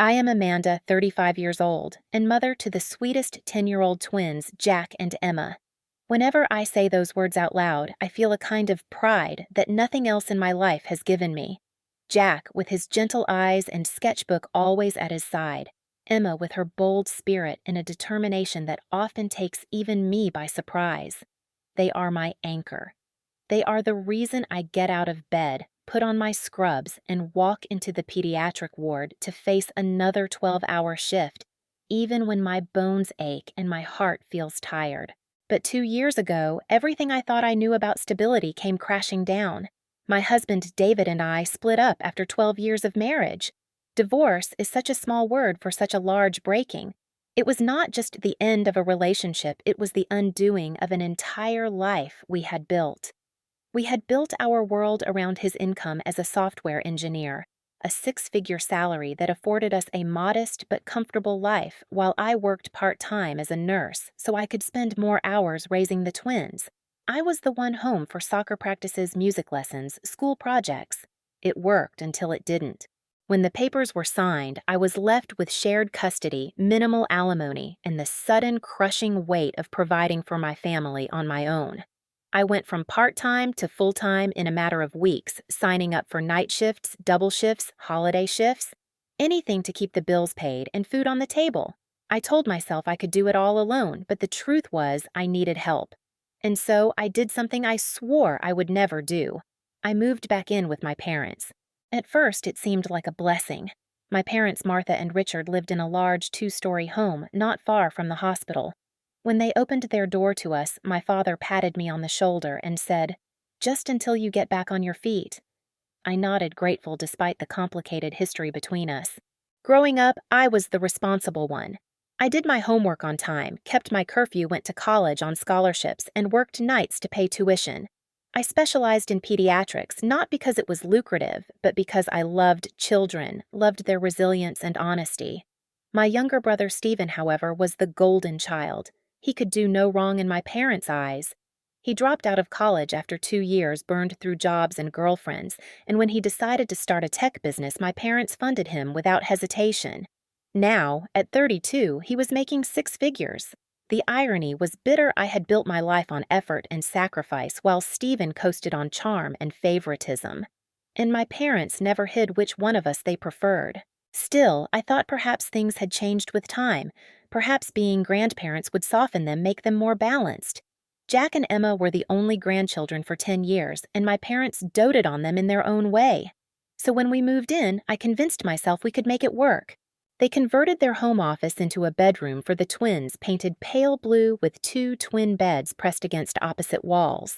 I am Amanda, 35 years old, and mother to the sweetest 10-year-old twins, Jack and Emma. Whenever I say those words out loud, I feel a kind of pride that nothing else in my life has given me. Jack, with his gentle eyes and sketchbook always at his side. Emma, with her bold spirit and a determination that often takes even me by surprise. They are my anchor. They are the reason I get out of bed, put on my scrubs, and walk into the pediatric ward to face another 12-hour shift, even when my bones ache and my heart feels tired. But 2 years ago, everything I thought I knew about stability came crashing down. My husband David and I split up after 12 years of marriage. Divorce is such a small word for such a large breaking. It was not just the end of a relationship, it was the undoing of an entire life we had built. We had built our world around his income as a software engineer, a six-figure salary that afforded us a modest but comfortable life while I worked part-time as a nurse so I could spend more hours raising the twins. I was the one home for soccer practices, music lessons, school projects. It worked until it didn't. When the papers were signed, I was left with shared custody, minimal alimony, and the sudden crushing weight of providing for my family on my own. I went from part-time to full-time in a matter of weeks, signing up for night shifts, double shifts, holiday shifts, anything to keep the bills paid and food on the table. I told myself I could do it all alone, but the truth was I needed help. And so I did something I swore I would never do. I moved back in with my parents. At first, it seemed like a blessing. My parents, Martha and Richard, lived in a large 2-story home not far from the hospital. When they opened their door to us, my father patted me on the shoulder and said, "Just until you get back on your feet." I nodded, grateful despite the complicated history between us. Growing up, I was the responsible one. I did my homework on time, kept my curfew, went to college on scholarships, and worked nights to pay tuition. I specialized in pediatrics, not because it was lucrative, but because I loved children, loved their resilience and honesty. My younger brother Stephen, however, was the golden child. He could do no wrong in my parents' eyes. He dropped out of college after 2 years, burned through jobs and girlfriends, and when he decided to start a tech business, my parents funded him without hesitation. Now, at 32, he was making 6 figures. The irony was bitter. I had built my life on effort and sacrifice, while Stephen coasted on charm and favoritism. And my parents never hid which one of us they preferred. Still, I thought perhaps things had changed with time. Perhaps being grandparents would soften them, make them more balanced. Jack and Emma were the only grandchildren for 10 years, and my parents doted on them in their own way. So when we moved in, I convinced myself we could make it work. They converted their home office into a bedroom for the twins, painted pale blue with 2 twin beds pressed against opposite walls.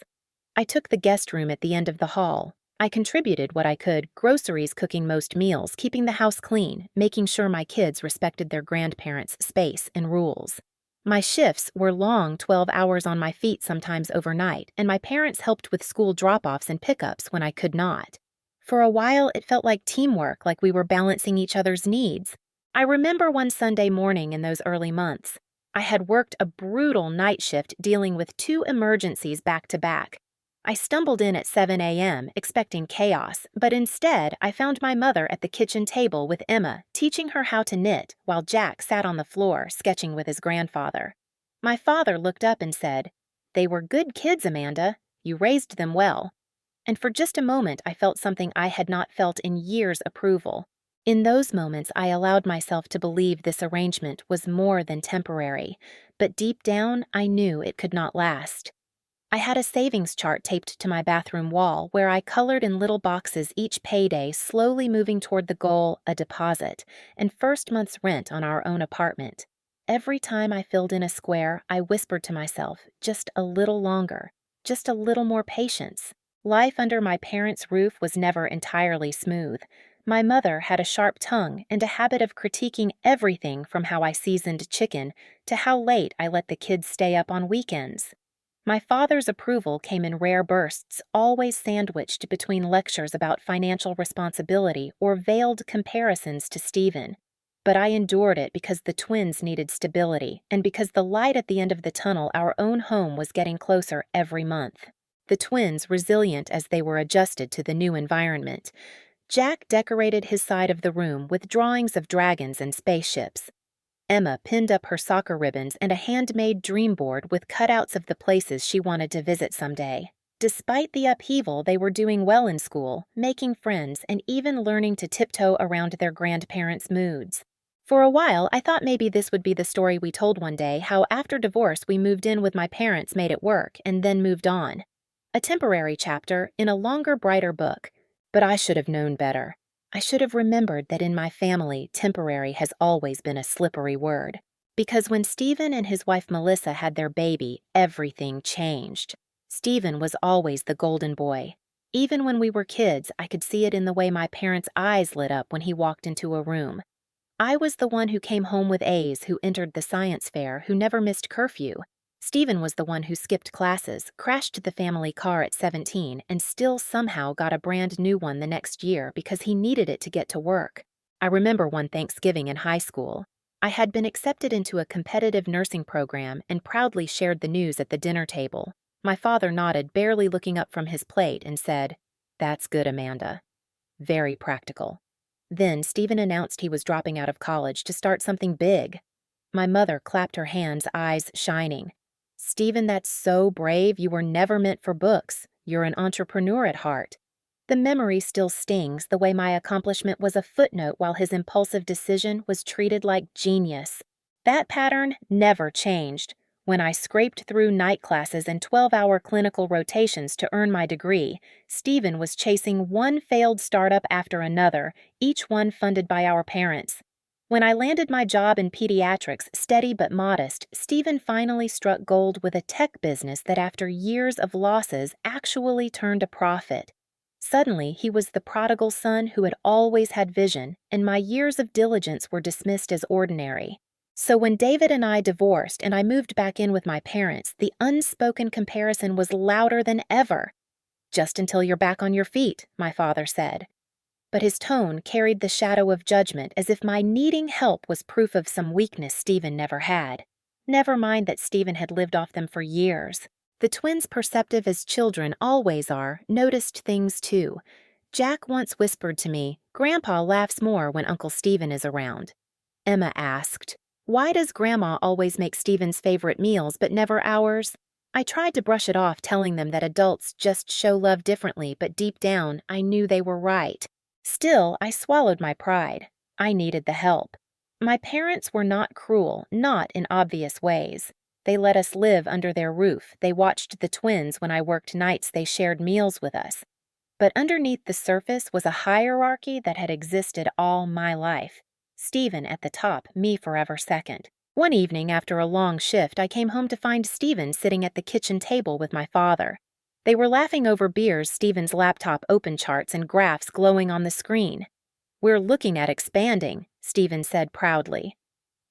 I took the guest room at the end of the hall. I contributed what I could, groceries, cooking most meals, keeping the house clean, making sure my kids respected their grandparents' space and rules. My shifts were long, 12 hours on my feet, sometimes overnight, and my parents helped with school drop-offs and pickups when I could not. For a while, it felt like teamwork, like we were balancing each other's needs. I remember one Sunday morning in those early months. I had worked a brutal night shift dealing with 2 emergencies back to back. I stumbled in at 7 a.m., expecting chaos, but instead I found my mother at the kitchen table with Emma, teaching her how to knit, while Jack sat on the floor, sketching with his grandfather. My father looked up and said, "They were good kids, Amanda. You raised them well." And for just a moment I felt something I had not felt in years: approval. In those moments, I allowed myself to believe this arrangement was more than temporary, but deep down, I knew it could not last. I had a savings chart taped to my bathroom wall where I colored in little boxes each payday, slowly moving toward the goal, a deposit, and first month's rent on our own apartment. Every time I filled in a square, I whispered to myself, just a little longer, just a little more patience. Life under my parents' roof was never entirely smooth. My mother had a sharp tongue and a habit of critiquing everything from how I seasoned chicken to how late I let the kids stay up on weekends. My father's approval came in rare bursts, always sandwiched between lectures about financial responsibility or veiled comparisons to Stephen. But I endured it because the twins needed stability and because the light at the end of the tunnel, our own home, was getting closer every month. The twins, resilient as they were adjusted to the new environment. Jack decorated his side of the room with drawings of dragons and spaceships. Emma pinned up her soccer ribbons and a handmade dream board with cutouts of the places she wanted to visit someday. Despite the upheaval, they were doing well in school, making friends, and even learning to tiptoe around their grandparents' moods. For a while, I thought maybe this would be the story we told one day, how after divorce we moved in with my parents, made it work, and then moved on. A temporary chapter in a longer, brighter book. But I should have known better. I should have remembered that in my family, temporary has always been a slippery word. Because when Stephen and his wife Melissa had their baby, everything changed. Stephen was always the golden boy. Even when we were kids, I could see it in the way my parents' eyes lit up when he walked into a room. I was the one who came home with A's, who entered the science fair, who never missed curfew. Stephen was the one who skipped classes, crashed the family car at 17, and still somehow got a brand new one the next year because he needed it to get to work. I remember one Thanksgiving in high school. I had been accepted into a competitive nursing program and proudly shared the news at the dinner table. My father nodded, barely looking up from his plate, and said, "That's good, Amanda." Very practical. Then Stephen announced he was dropping out of college to start something big. My mother clapped her hands, eyes shining. "Stephen, that's so brave. You were never meant for books. You're an entrepreneur at heart." The memory still stings, the way my accomplishment was a footnote while his impulsive decision was treated like genius. That pattern never changed. When I scraped through night classes and 12-hour clinical rotations to earn my degree, Stephen was chasing one failed startup after another, each one funded by our parents. When I landed my job in pediatrics, steady but modest, Stephen finally struck gold with a tech business that after years of losses actually turned a profit. Suddenly, he was the prodigal son who had always had vision, and my years of diligence were dismissed as ordinary. So when David and I divorced and I moved back in with my parents, the unspoken comparison was louder than ever. "Just until you're back on your feet," my father said. But his tone carried the shadow of judgment, as if my needing help was proof of some weakness Stephen never had. Never mind that Stephen had lived off them for years. The twins, perceptive as children always are, noticed things too. Jack once whispered to me, "Grandpa laughs more when Uncle Stephen is around." Emma asked, "Why does Grandma always make Stephen's favorite meals but never ours?" I tried to brush it off, telling them that adults just show love differently, but deep down, I knew they were right. Still, I swallowed my pride. I needed the help. My parents were not cruel, not in obvious ways. They let us live under their roof. They watched the twins when I worked nights. They shared meals with us. But underneath the surface was a hierarchy that had existed all my life. Stephen at the top, me forever second. One evening after a long shift, I came home to find Stephen sitting at the kitchen table with my father. They were laughing over beers, Stephen's laptop open, charts and graphs glowing on the screen. "We're looking at expanding," Stephen said proudly.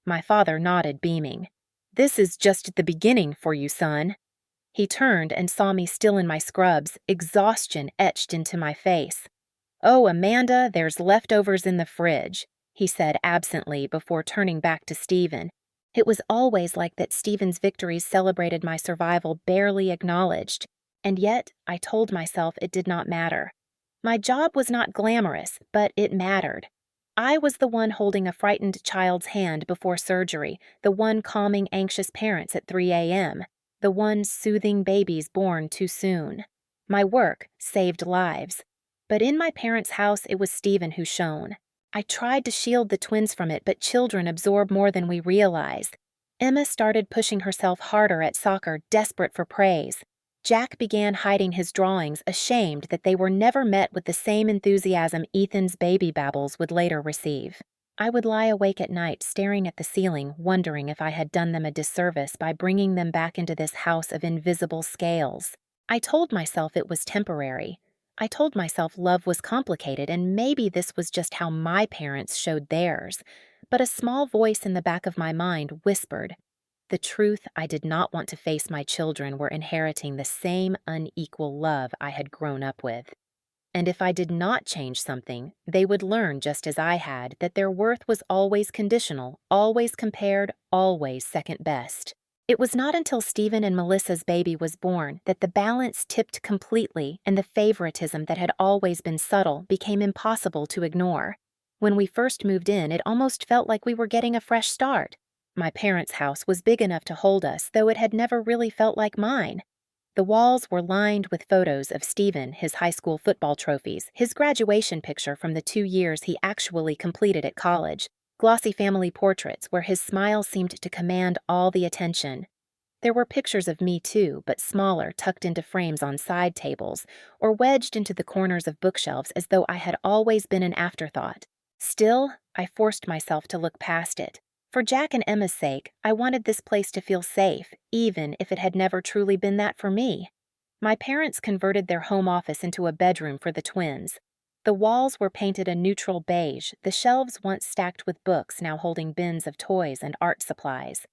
My father nodded, beaming. "This is just the beginning for you, son." He turned and saw me still in my scrubs, exhaustion etched into my face. "Oh, Amanda, there's leftovers in the fridge," he said absently before turning back to Stephen. It was always like that. Stephen's victories celebrated my survival, barely acknowledged. And yet, I told myself it did not matter. My job was not glamorous, but it mattered. I was the one holding a frightened child's hand before surgery, the one calming anxious parents at 3 a.m., the one soothing babies born too soon. My work saved lives. But in my parents' house, it was Stephen who shone. I tried to shield the twins from it, but children absorb more than we realize. Emma started pushing herself harder at soccer, desperate for praise. Jack began hiding his drawings, ashamed that they were never met with the same enthusiasm Ethan's baby babbles would later receive. I would lie awake at night, staring at the ceiling, wondering if I had done them a disservice by bringing them back into this house of invisible scales. I told myself it was temporary. I told myself love was complicated, and maybe this was just how my parents showed theirs. But a small voice in the back of my mind whispered, the truth, I did not want to face my children were inheriting the same unequal love I had grown up with. And if I did not change something, they would learn just as I had that their worth was always conditional, always compared, always second best. It was not until Stephen and Melissa's baby was born that the balance tipped completely and the favoritism that had always been subtle became impossible to ignore. When we first moved in, it almost felt like we were getting a fresh start. My parents' house was big enough to hold us, though it had never really felt like mine. The walls were lined with photos of Stephen, his high school football trophies, his graduation picture from the 2 years he actually completed at college, glossy family portraits where his smile seemed to command all the attention. There were pictures of me too, but smaller, tucked into frames on side tables, or wedged into the corners of bookshelves as though I had always been an afterthought. Still, I forced myself to look past it. For Jack and Emma's sake, I wanted this place to feel safe, even if it had never truly been that for me. My parents converted their home office into a bedroom for the twins. The walls were painted a neutral beige, the shelves once stacked with books now holding bins of toys and art supplies.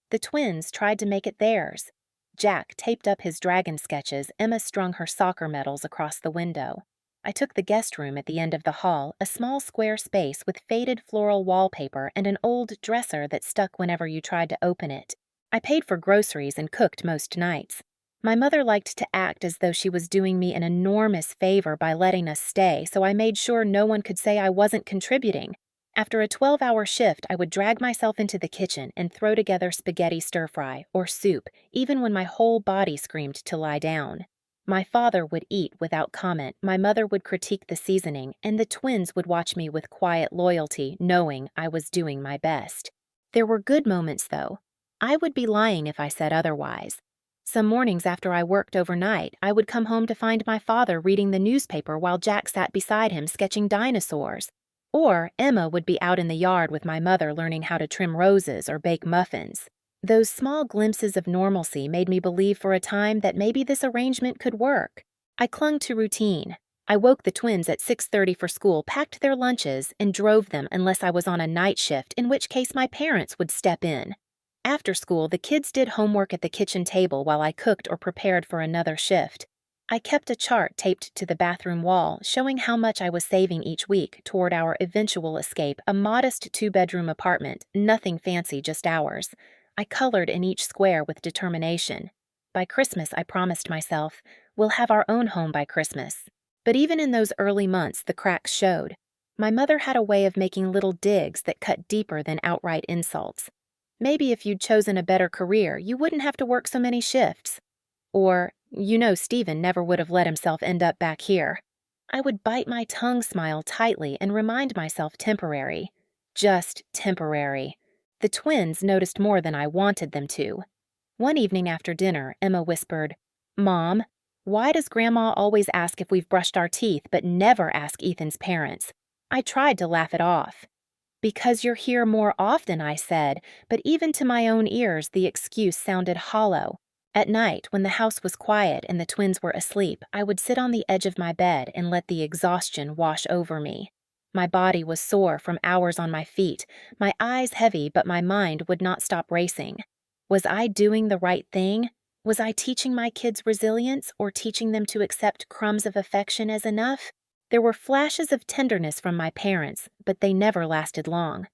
The twins tried to make it theirs. Jack taped up his dragon sketches, Emma strung her soccer medals across the window. I took the guest room at the end of the hall, a small square space with faded floral wallpaper and an old dresser that stuck whenever you tried to open it. I paid for groceries and cooked most nights. My mother liked to act as though she was doing me an enormous favor by letting us stay, so I made sure no one could say I wasn't contributing. After a 12-hour shift, I would drag myself into the kitchen and throw together spaghetti stir-fry or soup, even when my whole body screamed to lie down. My father would eat without comment, my mother would critique the seasoning, and the twins would watch me with quiet loyalty, knowing I was doing my best. There were good moments, though. I would be lying if I said otherwise. Some mornings after I worked overnight, I would come home to find my father reading the newspaper while Jack sat beside him sketching dinosaurs. Or Emma would be out in the yard with my mother learning how to trim roses or bake muffins. Those small glimpses of normalcy made me believe for a time that maybe this arrangement could work. I clung to routine. I woke the twins at 6:30 for school, packed their lunches, and drove them unless I was on a night shift, in which case my parents would step in. After school, the kids did homework at the kitchen table while I cooked or prepared for another shift. I kept a chart taped to the bathroom wall, showing how much I was saving each week toward our eventual escape, a modest 2-bedroom apartment, nothing fancy, just ours. I colored in each square with determination. By Christmas, I promised myself, we'll have our own home by Christmas. But even in those early months, the cracks showed. My mother had a way of making little digs that cut deeper than outright insults. Maybe if you'd chosen a better career, you wouldn't have to work so many shifts. Or, Stephen never would have let himself end up back here. I would bite my tongue, smile tightly, and remind myself temporary. Just temporary. The twins noticed more than I wanted them to. One evening after dinner, Emma whispered, "Mom, why does Grandma always ask if we've brushed our teeth but never ask Ethan's parents?" I tried to laugh it off. "Because you're here more often," I said, but even to my own ears the excuse sounded hollow. At night, when the house was quiet and the twins were asleep, I would sit on the edge of my bed and let the exhaustion wash over me. My body was sore from hours on my feet, my eyes heavy, but my mind would not stop racing. Was I doing the right thing? Was I teaching my kids resilience or teaching them to accept crumbs of affection as enough? There were flashes of tenderness from my parents, but they never lasted long.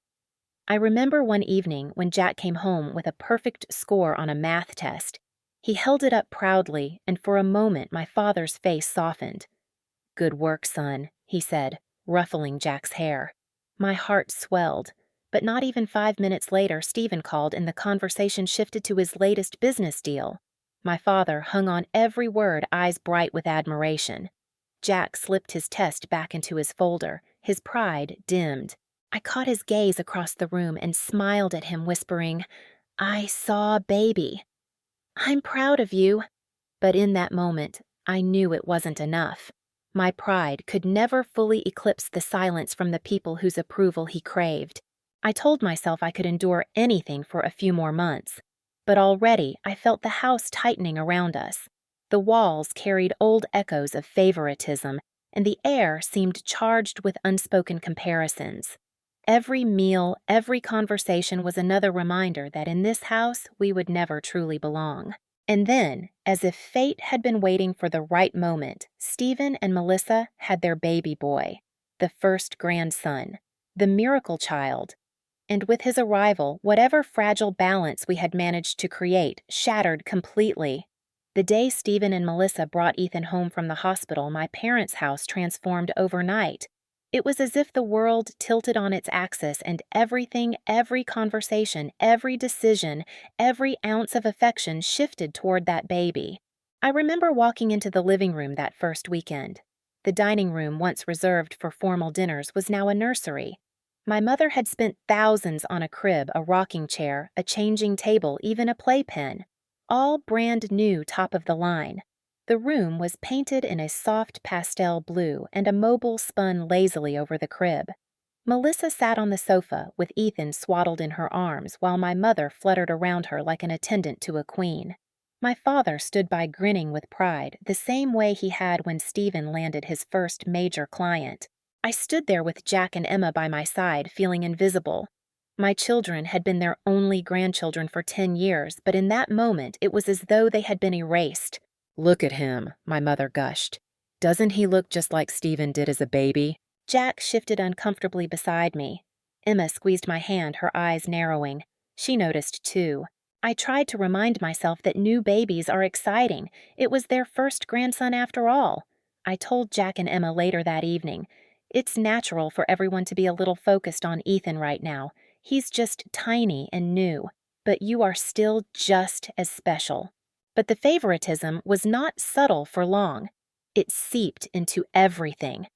I remember one evening when Jack came home with a perfect score on a math test. He held it up proudly, and for a moment my father's face softened. "Good work, son," he said, ruffling Jack's hair. My heart swelled, but not even 5 minutes later Stephen called and the conversation shifted to his latest business deal. My father hung on every word, eyes bright with admiration. Jack slipped his test back into his folder, his pride dimmed. I caught his gaze across the room and smiled at him, whispering, "I saw baby. I'm proud of you." But in that moment, I knew it wasn't enough. My pride could never fully eclipse the silence from the people whose approval he craved. I told myself I could endure anything for a few more months. But already I felt the house tightening around us. The walls carried old echoes of favoritism, and the air seemed charged with unspoken comparisons. Every meal, every conversation was another reminder that in this house we would never truly belong. And then, as if fate had been waiting for the right moment, Stephen and Melissa had their baby boy, the first grandson, the miracle child. and with his arrival, whatever fragile balance we had managed to create shattered completely. The day Stephen and Melissa brought Ethan home from the hospital, my parents' house transformed overnight. It was as if the world tilted on its axis and everything, every conversation, every decision, every ounce of affection shifted toward that baby. I remember walking into the living room that first weekend. The dining room, once reserved for formal dinners, was now a nursery. My mother had spent thousands on a crib, a rocking chair, a changing table, even a playpen. All brand new, top of the line. The room was painted in a soft pastel blue, and a mobile spun lazily over the crib. Melissa sat on the sofa, with Ethan swaddled in her arms, while my mother fluttered around her like an attendant to a queen. My father stood by grinning with pride, the same way he had when Stephen landed his first major client. I stood there with Jack and Emma by my side, feeling invisible. My children had been their only grandchildren for 10 years, but in that moment it was as though they had been erased. "Look at him," my mother gushed. "Doesn't he look just like Stephen did as a baby?" Jack shifted uncomfortably beside me. Emma squeezed my hand, her eyes narrowing. She noticed too. I tried to remind myself that new babies are exciting. It was their first grandson after all. I told Jack and Emma later that evening. It's natural for everyone to be a little focused on Ethan right now. He's just tiny and new, but you are still just as special. But the favoritism was not subtle for long. It seeped into everything.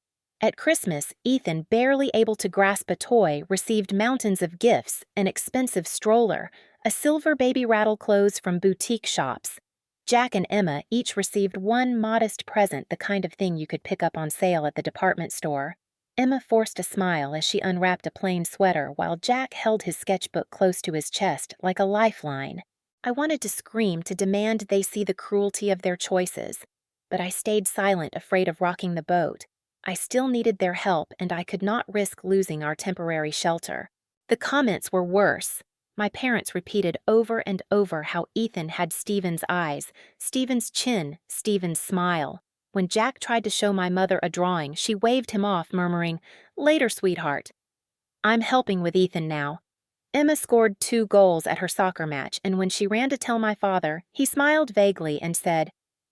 At Christmas, Ethan, barely able to grasp a toy, received mountains of gifts, an expensive stroller, a silver baby rattle clothes from boutique shops. Jack and Emma each received one modest present, the kind of thing you could pick up on sale at the department store. Emma forced a smile as she unwrapped a plain sweater, while Jack held his sketchbook close to his chest like a lifeline. I wanted to scream, to demand they see the cruelty of their choices. But I stayed silent, afraid of rocking the boat. I still needed their help, and I could not risk losing our temporary shelter. The comments were worse. My parents repeated over and over how Ethan had Stephen's eyes, Stephen's chin, Stephen's smile. When Jack tried to show my mother a drawing, she waved him off, murmuring, "Later, sweetheart." I'm helping with Ethan now. Emma scored 2 goals at her soccer match, and when she ran to tell my father, he smiled vaguely and said,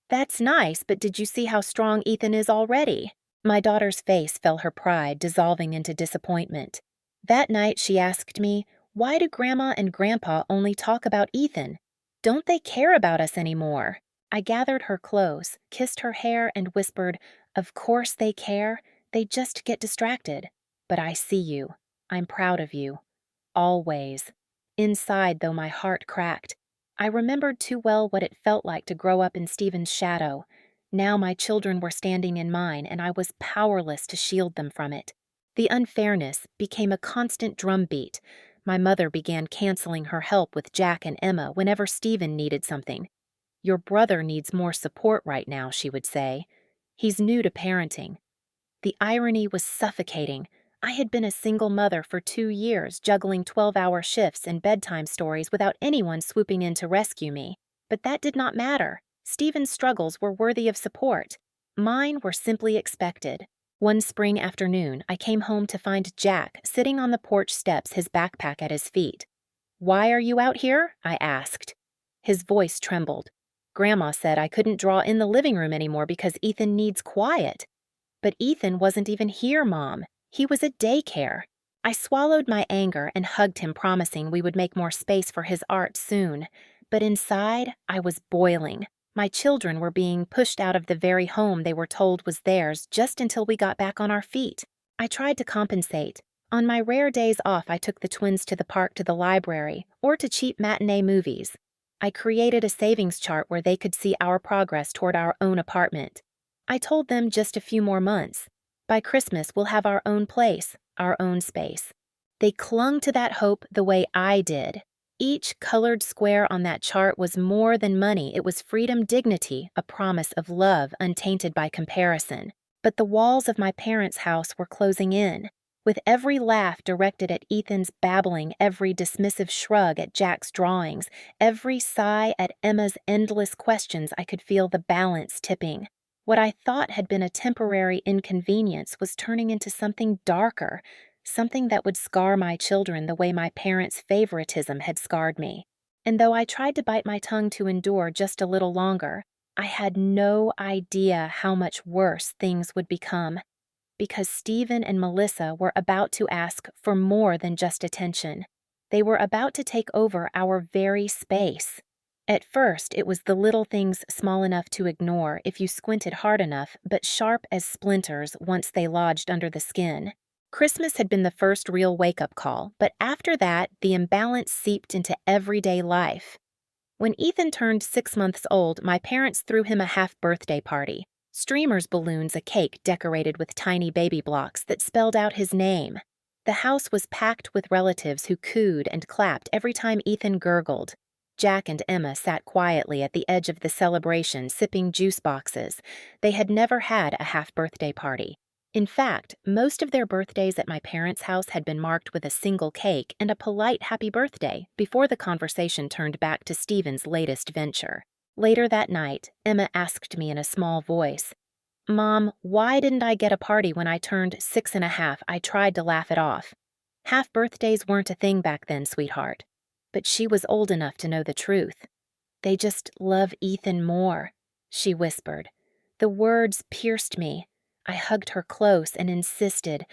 "That's nice, but did you see how strong Ethan is already?" My daughter's face fell, her pride dissolving into disappointment. That night she asked me, "Why do Grandma and Grandpa only talk about Ethan? Don't they care about us anymore?" I gathered her close, kissed her hair, and whispered, "Of course they care. They just get distracted. But I see you. I'm proud of you. Always." Inside, though, my heart cracked. I remembered too well what it felt like to grow up in Stephen's shadow. Now my children were standing in mine, and I was powerless to shield them from it. The unfairness became a constant drumbeat. My mother began canceling her help with Jack and Emma whenever Stephen needed something. "Your brother needs more support right now," she would say. "He's new to parenting." The irony was suffocating. I had been a single mother for 2 years, juggling 12-hour shifts and bedtime stories without anyone swooping in to rescue me. But that did not matter. Stephen's struggles were worthy of support. Mine were simply expected. One spring afternoon, I came home to find Jack sitting on the porch steps, his backpack at his feet. "Why are you out here?" I asked. His voice trembled. "Grandma said I couldn't draw in the living room anymore because Ethan needs quiet." "But Ethan wasn't even here, Mom. He was at daycare." I swallowed my anger and hugged him, promising we would make more space for his art soon. But inside, I was boiling. My children were being pushed out of the very home they were told was theirs just until we got back on our feet. I tried to compensate. On my rare days off, I took the twins to the park, to the library, or to cheap matinee movies. I created a savings chart where they could see our progress toward our own apartment. I told them just a few more months. By Christmas, we'll have our own place, our own space. They clung to that hope the way I did. Each colored square on that chart was more than money. It was freedom, dignity, a promise of love untainted by comparison. But the walls of my parents' house were closing in. With every laugh directed at Ethan's babbling, every dismissive shrug at Jack's drawings, every sigh at Emma's endless questions, I could feel the balance tipping. What I thought had been a temporary inconvenience was turning into something darker, something that would scar my children the way my parents' favoritism had scarred me. And though I tried to bite my tongue to endure just a little longer, I had no idea how much worse things would become, because Stephen and Melissa were about to ask for more than just attention. They were about to take over our very space. At first, it was the little things small enough to ignore if you squinted hard enough, but sharp as splinters once they lodged under the skin. Christmas had been the first real wake-up call, but after that, the imbalance seeped into everyday life. When Ethan turned 6 months old, my parents threw him a half-birthday party. Streamers, balloons, a cake decorated with tiny baby blocks that spelled out his name. The house was packed with relatives who cooed and clapped every time Ethan gurgled. Jack and Emma sat quietly at the edge of the celebration, sipping juice boxes. They had never had a half-birthday party. In fact, most of their birthdays at my parents' house had been marked with a single cake and a polite happy birthday before the conversation turned back to Stephen's latest venture. Later that night, Emma asked me in a small voice, "Mom, why didn't I get a party when I turned 6 and a half? I tried to laugh it off." Half birthdays weren't a thing back then, sweetheart. But she was old enough to know the truth. "They just love Ethan more," she whispered. The words pierced me. I hugged her close and insisted,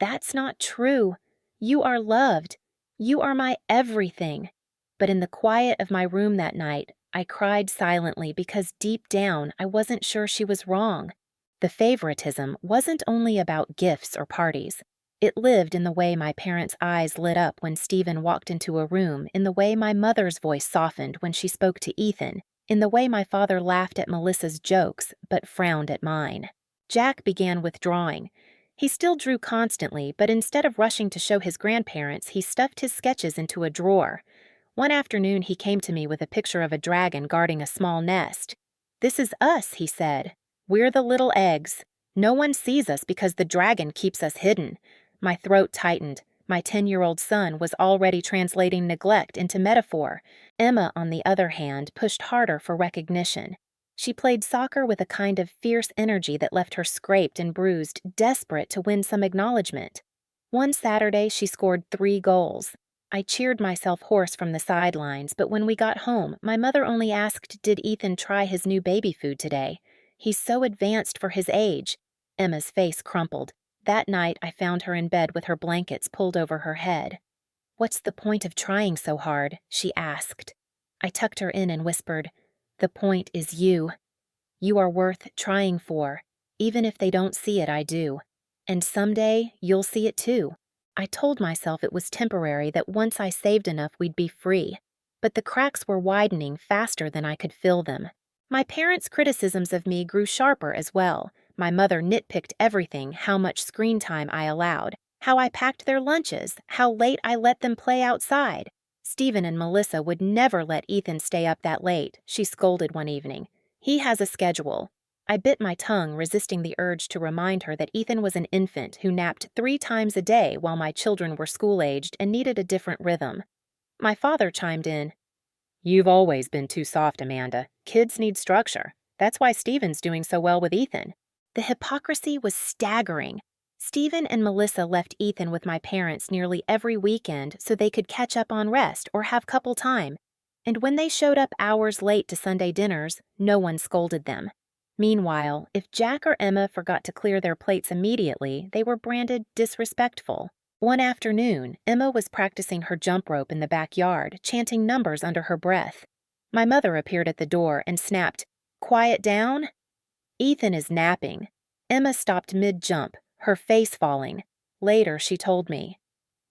"That's not true. You are loved. You are my everything." But in the quiet of my room that night, I cried silently because deep down I wasn't sure she was wrong. The favoritism wasn't only about gifts or parties. It lived in the way my parents' eyes lit up when Stephen walked into a room, in the way my mother's voice softened when she spoke to Ethan, in the way my father laughed at Melissa's jokes but frowned at mine. Jack began withdrawing. He still drew constantly, but instead of rushing to show his grandparents, he stuffed his sketches into a drawer. One afternoon he came to me with a picture of a dragon guarding a small nest. "This is us," he said. "We're the little eggs. No one sees us because the dragon keeps us hidden." My throat tightened. My 10-year-old son was already translating neglect into metaphor. Emma, on the other hand, pushed harder for recognition. She played soccer with a kind of fierce energy that left her scraped and bruised, desperate to win some acknowledgement. One Saturday, she scored 3 goals. I cheered myself hoarse from the sidelines, but when we got home, my mother only asked, "Did Ethan try his new baby food today? He's so advanced for his age." Emma's face crumpled. That night, I found her in bed with her blankets pulled over her head. "What's the point of trying so hard?" she asked. I tucked her in and whispered, "The point is you. You are worth trying for. Even if they don't see it, I do. And someday, you'll see it too." I told myself it was temporary, that once I saved enough, we'd be free. But the cracks were widening faster than I could fill them. My parents' criticisms of me grew sharper as well. My mother nitpicked everything: how much screen time I allowed, how I packed their lunches, how late I let them play outside. Stephen and Melissa would never let Ethan stay up that late, she scolded one evening. "He has a schedule." I bit my tongue, resisting the urge to remind her that Ethan was an infant who napped 3 times a day while my children were school-aged and needed a different rhythm. My father chimed in, "You've always been too soft, Amanda. Kids need structure. That's why Stephen's doing so well with Ethan." The hypocrisy was staggering. Stephen and Melissa left Ethan with my parents nearly every weekend so they could catch up on rest or have couple time. And when they showed up hours late to Sunday dinners, no one scolded them. Meanwhile, if Jack or Emma forgot to clear their plates immediately, they were branded disrespectful. One afternoon, Emma was practicing her jump rope in the backyard, chanting numbers under her breath. My mother appeared at the door and snapped, "Quiet down." "Ethan is napping." Emma stopped mid-jump, her face falling. Later, she told me,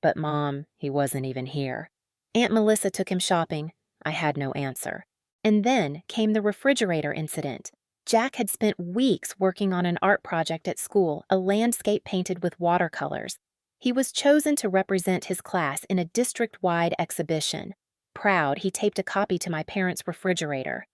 "But Mom, he wasn't even here." Aunt Melissa took him shopping. I had no answer. And then came the refrigerator incident. Jack had spent weeks working on an art project at school, a landscape painted with watercolors. He was chosen to represent his class in a district-wide exhibition. Proud, he taped a copy to my parents' refrigerator.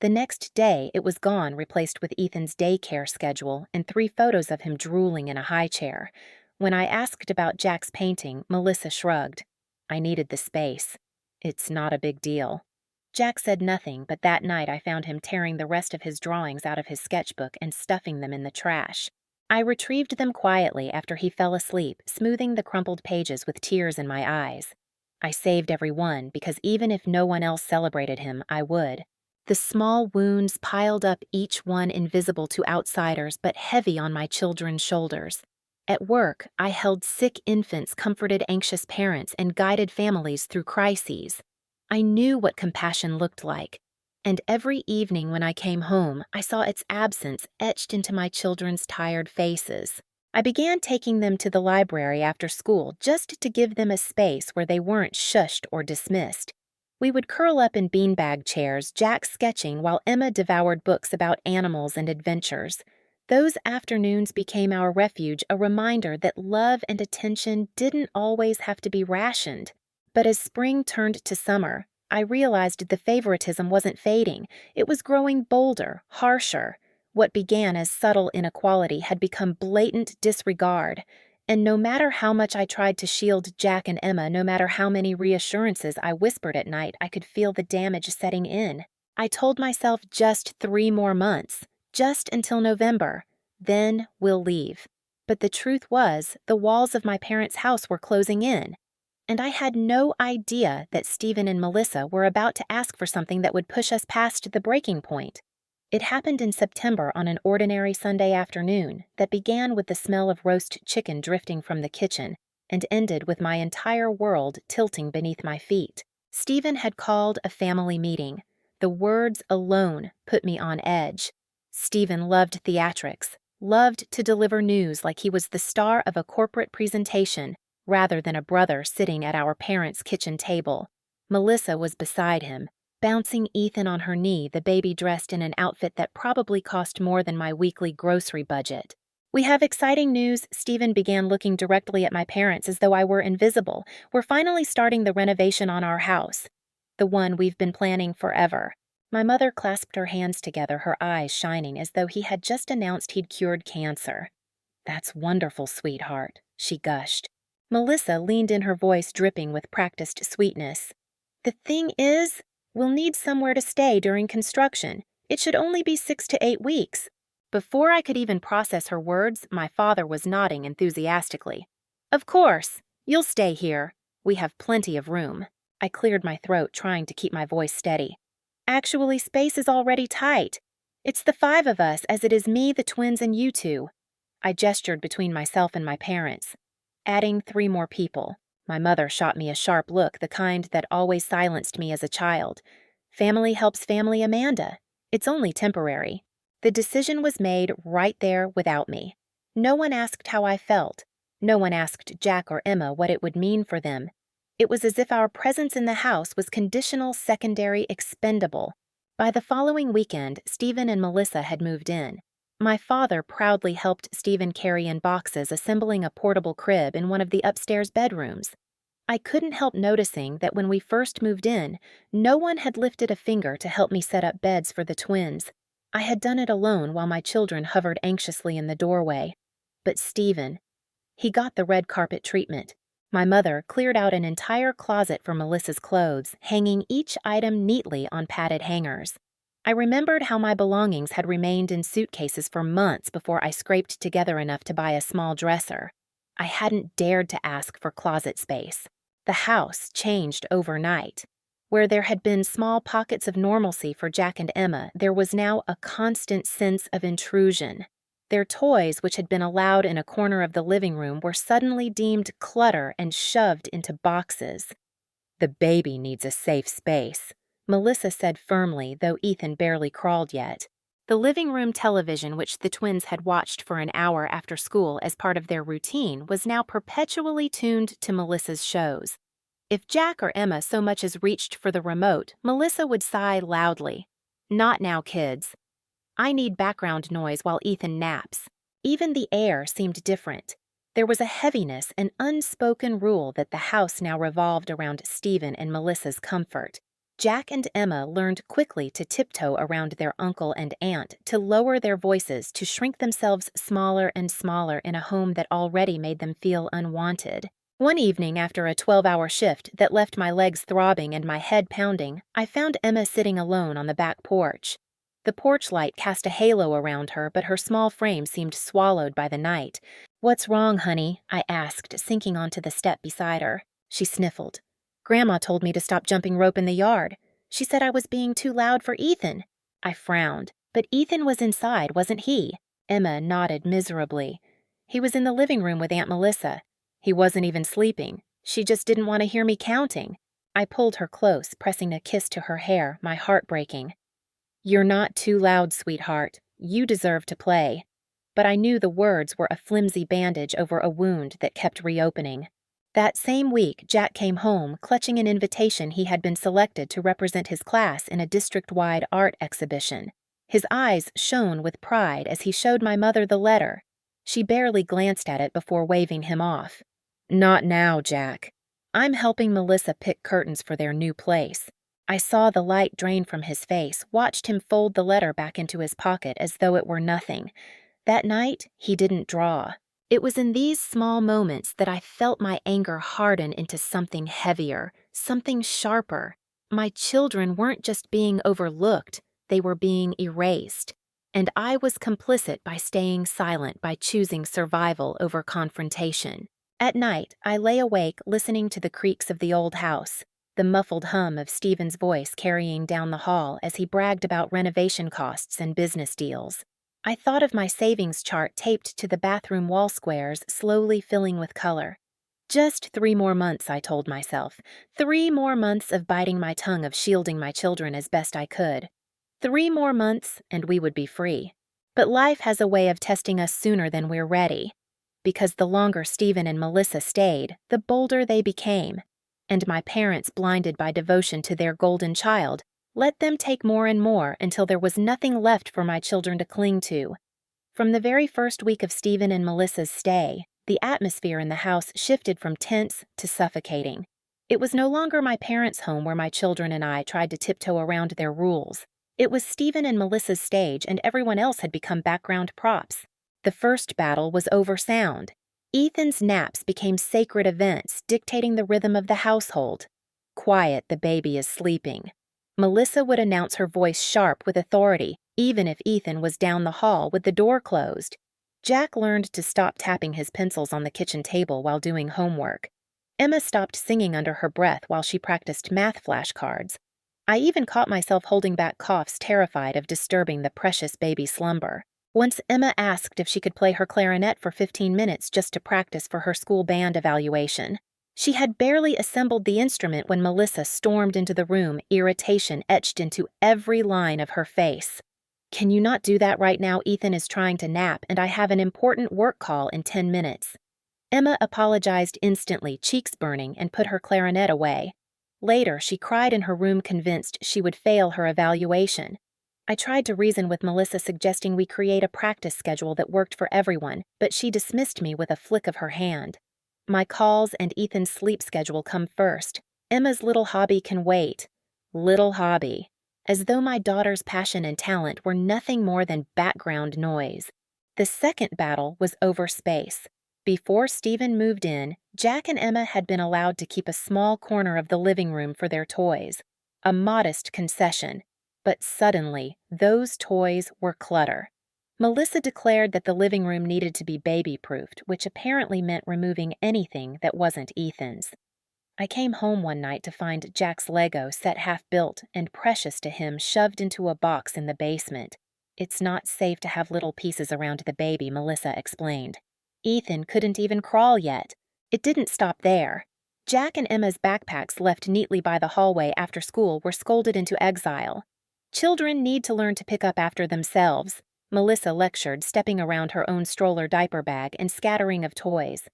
The next day, it was gone, replaced with Ethan's daycare schedule and 3 photos of him drooling in a high chair. When I asked about Jack's painting, Melissa shrugged. "I needed the space. It's not a big deal." Jack said nothing, but that night I found him tearing the rest of his drawings out of his sketchbook and stuffing them in the trash. I retrieved them quietly after he fell asleep, smoothing the crumpled pages with tears in my eyes. I saved every one because even if no one else celebrated him, I would. The small wounds piled up, each one invisible to outsiders but heavy on my children's shoulders. At work, I held sick infants, comforted anxious parents, and guided families through crises. I knew what compassion looked like, and every evening when I came home, I saw its absence etched into my children's tired faces. I began taking them to the library after school just to give them a space where they weren't shushed or dismissed. We would curl up in beanbag chairs, Jack sketching while Emma devoured books about animals and adventures. Those afternoons became our refuge, a reminder that love and attention didn't always have to be rationed. But as spring turned to summer, I realized the favoritism wasn't fading. It was growing bolder, harsher. What began as subtle inequality had become blatant disregard. And no matter how much I tried to shield Jack and Emma, no matter how many reassurances I whispered at night, I could feel the damage setting in. I told myself just 3 more months, just until November. Then we'll leave. But the truth was, the walls of my parents' house were closing in. And I had no idea that Stephen and Melissa were about to ask for something that would push us past the breaking point. It happened in September on an ordinary Sunday afternoon that began with the smell of roast chicken drifting from the kitchen and ended with my entire world tilting beneath my feet. Stephen had called a family meeting. The words alone put me on edge. Stephen loved theatrics, loved to deliver news like he was the star of a corporate presentation rather than a brother sitting at our parents' kitchen table. Melissa was beside him, bouncing Ethan on her knee, the baby dressed in an outfit that probably cost more than my weekly grocery budget. "We have exciting news," Stephen began, looking directly at my parents as though I were invisible. "We're finally starting the renovation on our house. The one we've been planning forever." My mother clasped her hands together, her eyes shining as though he had just announced he'd cured cancer. "That's wonderful, sweetheart," she gushed. Melissa leaned in, her voice dripping with practiced sweetness. "The thing is, we'll need somewhere to stay during construction. It should only be 6 to 8 weeks. Before I could even process her words, my father was nodding enthusiastically. "Of course. You'll stay here. We have plenty of room." I cleared my throat, trying to keep my voice steady. "Actually, space is already tight. It's the 5 of us, as it is me, the twins, and you two." I gestured between myself and my parents. "Adding 3 more people." My mother shot me a sharp look, the kind that always silenced me as a child. "Family helps family, Amanda. It's only temporary." The decision was made right there without me. No one asked how I felt. No one asked Jack or Emma what it would mean for them. It was as if our presence in the house was conditional, secondary, expendable. By the following weekend, Stephen and Melissa had moved in. My father proudly helped Stephen carry in boxes, assembling a portable crib in one of the upstairs bedrooms. I couldn't help noticing that when we first moved in, no one had lifted a finger to help me set up beds for the twins. I had done it alone while my children hovered anxiously in the doorway. But Stephen, he got the red carpet treatment. My mother cleared out an entire closet for Melissa's clothes, hanging each item neatly on padded hangers. I remembered how my belongings had remained in suitcases for months before I scraped together enough to buy a small dresser. I hadn't dared to ask for closet space. The house changed overnight. Where there had been small pockets of normalcy for Jack and Emma, there was now a constant sense of intrusion. Their toys, which had been allowed in a corner of the living room, were suddenly deemed clutter and shoved into boxes. "The baby needs a safe space," Melissa said firmly, though Ethan barely crawled yet. The living room television, which the twins had watched for an hour after school as part of their routine, was now perpetually tuned to Melissa's shows. If Jack or Emma so much as reached for the remote, Melissa would sigh loudly. "Not now, kids. I need background noise while Ethan naps." Even the air seemed different. There was a heaviness, an unspoken rule that the house now revolved around Stephen and Melissa's comfort. Jack and Emma learned quickly to tiptoe around their uncle and aunt, to lower their voices, to shrink themselves smaller and smaller in a home that already made them feel unwanted. One evening, after a 12-hour shift that left my legs throbbing and my head pounding, I found Emma sitting alone on the back porch. The porch light cast a halo around her, but her small frame seemed swallowed by the night. "What's wrong, honey?" I asked, sinking onto the step beside her. She sniffled. "Grandma told me to stop jumping rope in the yard. She said I was being too loud for Ethan." I frowned. "But Ethan was inside, wasn't he?" Emma nodded miserably. "He was in the living room with Aunt Melissa. He wasn't even sleeping. She just didn't want to hear me counting." I pulled her close, pressing a kiss to her hair, my heart breaking. "You're not too loud, sweetheart. You deserve to play." But I knew the words were a flimsy bandage over a wound that kept reopening. That same week, Jack came home, clutching an invitation he had been selected to represent his class in a district-wide art exhibition. His eyes shone with pride as he showed my mother the letter. She barely glanced at it before waving him off. "Not now, Jack. I'm helping Melissa pick curtains for their new place." I saw the light drain from his face, watched him fold the letter back into his pocket as though it were nothing. That night, he didn't draw. It was in these small moments that I felt my anger harden into something heavier, something sharper. My children weren't just being overlooked, they were being erased. And I was complicit by staying silent, by choosing survival over confrontation. At night, I lay awake listening to the creaks of the old house, the muffled hum of Stephen's voice carrying down the hall as he bragged about renovation costs and business deals. I thought of my savings chart taped to the bathroom wall squares, slowly filling with color. Just 3 more months, I told myself. 3 more months of biting my tongue, of shielding my children as best I could. 3 more months, and we would be free. But life has a way of testing us sooner than we're ready. Because the longer Stephen and Melissa stayed, the bolder they became. And my parents, blinded by devotion to their golden child, let them take more and more until there was nothing left for my children to cling to. From the very first week of Stephen and Melissa's stay, the atmosphere in the house shifted from tense to suffocating. It was no longer my parents' home where my children and I tried to tiptoe around their rules. It was Stephen and Melissa's stage, and everyone else had become background props. The first battle was over sound. Ethan's naps became sacred events, dictating the rhythm of the household. "Quiet, the baby is sleeping." Melissa would announce, her voice sharp with authority, even if Ethan was down the hall with the door closed. Jack learned to stop tapping his pencils on the kitchen table while doing homework. Emma stopped singing under her breath while she practiced math flashcards. I even caught myself holding back coughs, terrified of disturbing the precious baby slumber. Once Emma asked if she could play her clarinet for 15 minutes just to practice for her school band evaluation. She had barely assembled the instrument when Melissa stormed into the room, irritation etched into every line of her face. "Can you not do that right now? Ethan is trying to nap, and I have an important work call in 10 minutes. Emma apologized instantly, cheeks burning, and put her clarinet away. Later, she cried in her room, convinced she would fail her evaluation. I tried to reason with Melissa, suggesting we create a practice schedule that worked for everyone, but she dismissed me with a flick of her hand. My calls and Ethan's sleep schedule come first. Emma's little hobby can wait. Little hobby. As though my daughter's passion and talent were nothing more than background noise. The second battle was over space. Before Stephen moved in, Jack and Emma had been allowed to keep a small corner of the living room for their toys. A modest concession. But suddenly, those toys were clutter. Melissa declared that the living room needed to be baby-proofed, which apparently meant removing anything that wasn't Ethan's. I came home one night to find Jack's Lego set half-built and precious to him shoved into a box in the basement. "It's not safe to have little pieces around the baby," Melissa explained. "Ethan couldn't even crawl yet." It didn't stop there. Jack and Emma's backpacks left neatly by the hallway after school were scolded into exile. "Children need to learn to pick up after themselves," Melissa lectured, stepping around her own stroller diaper bag and scattering of toys.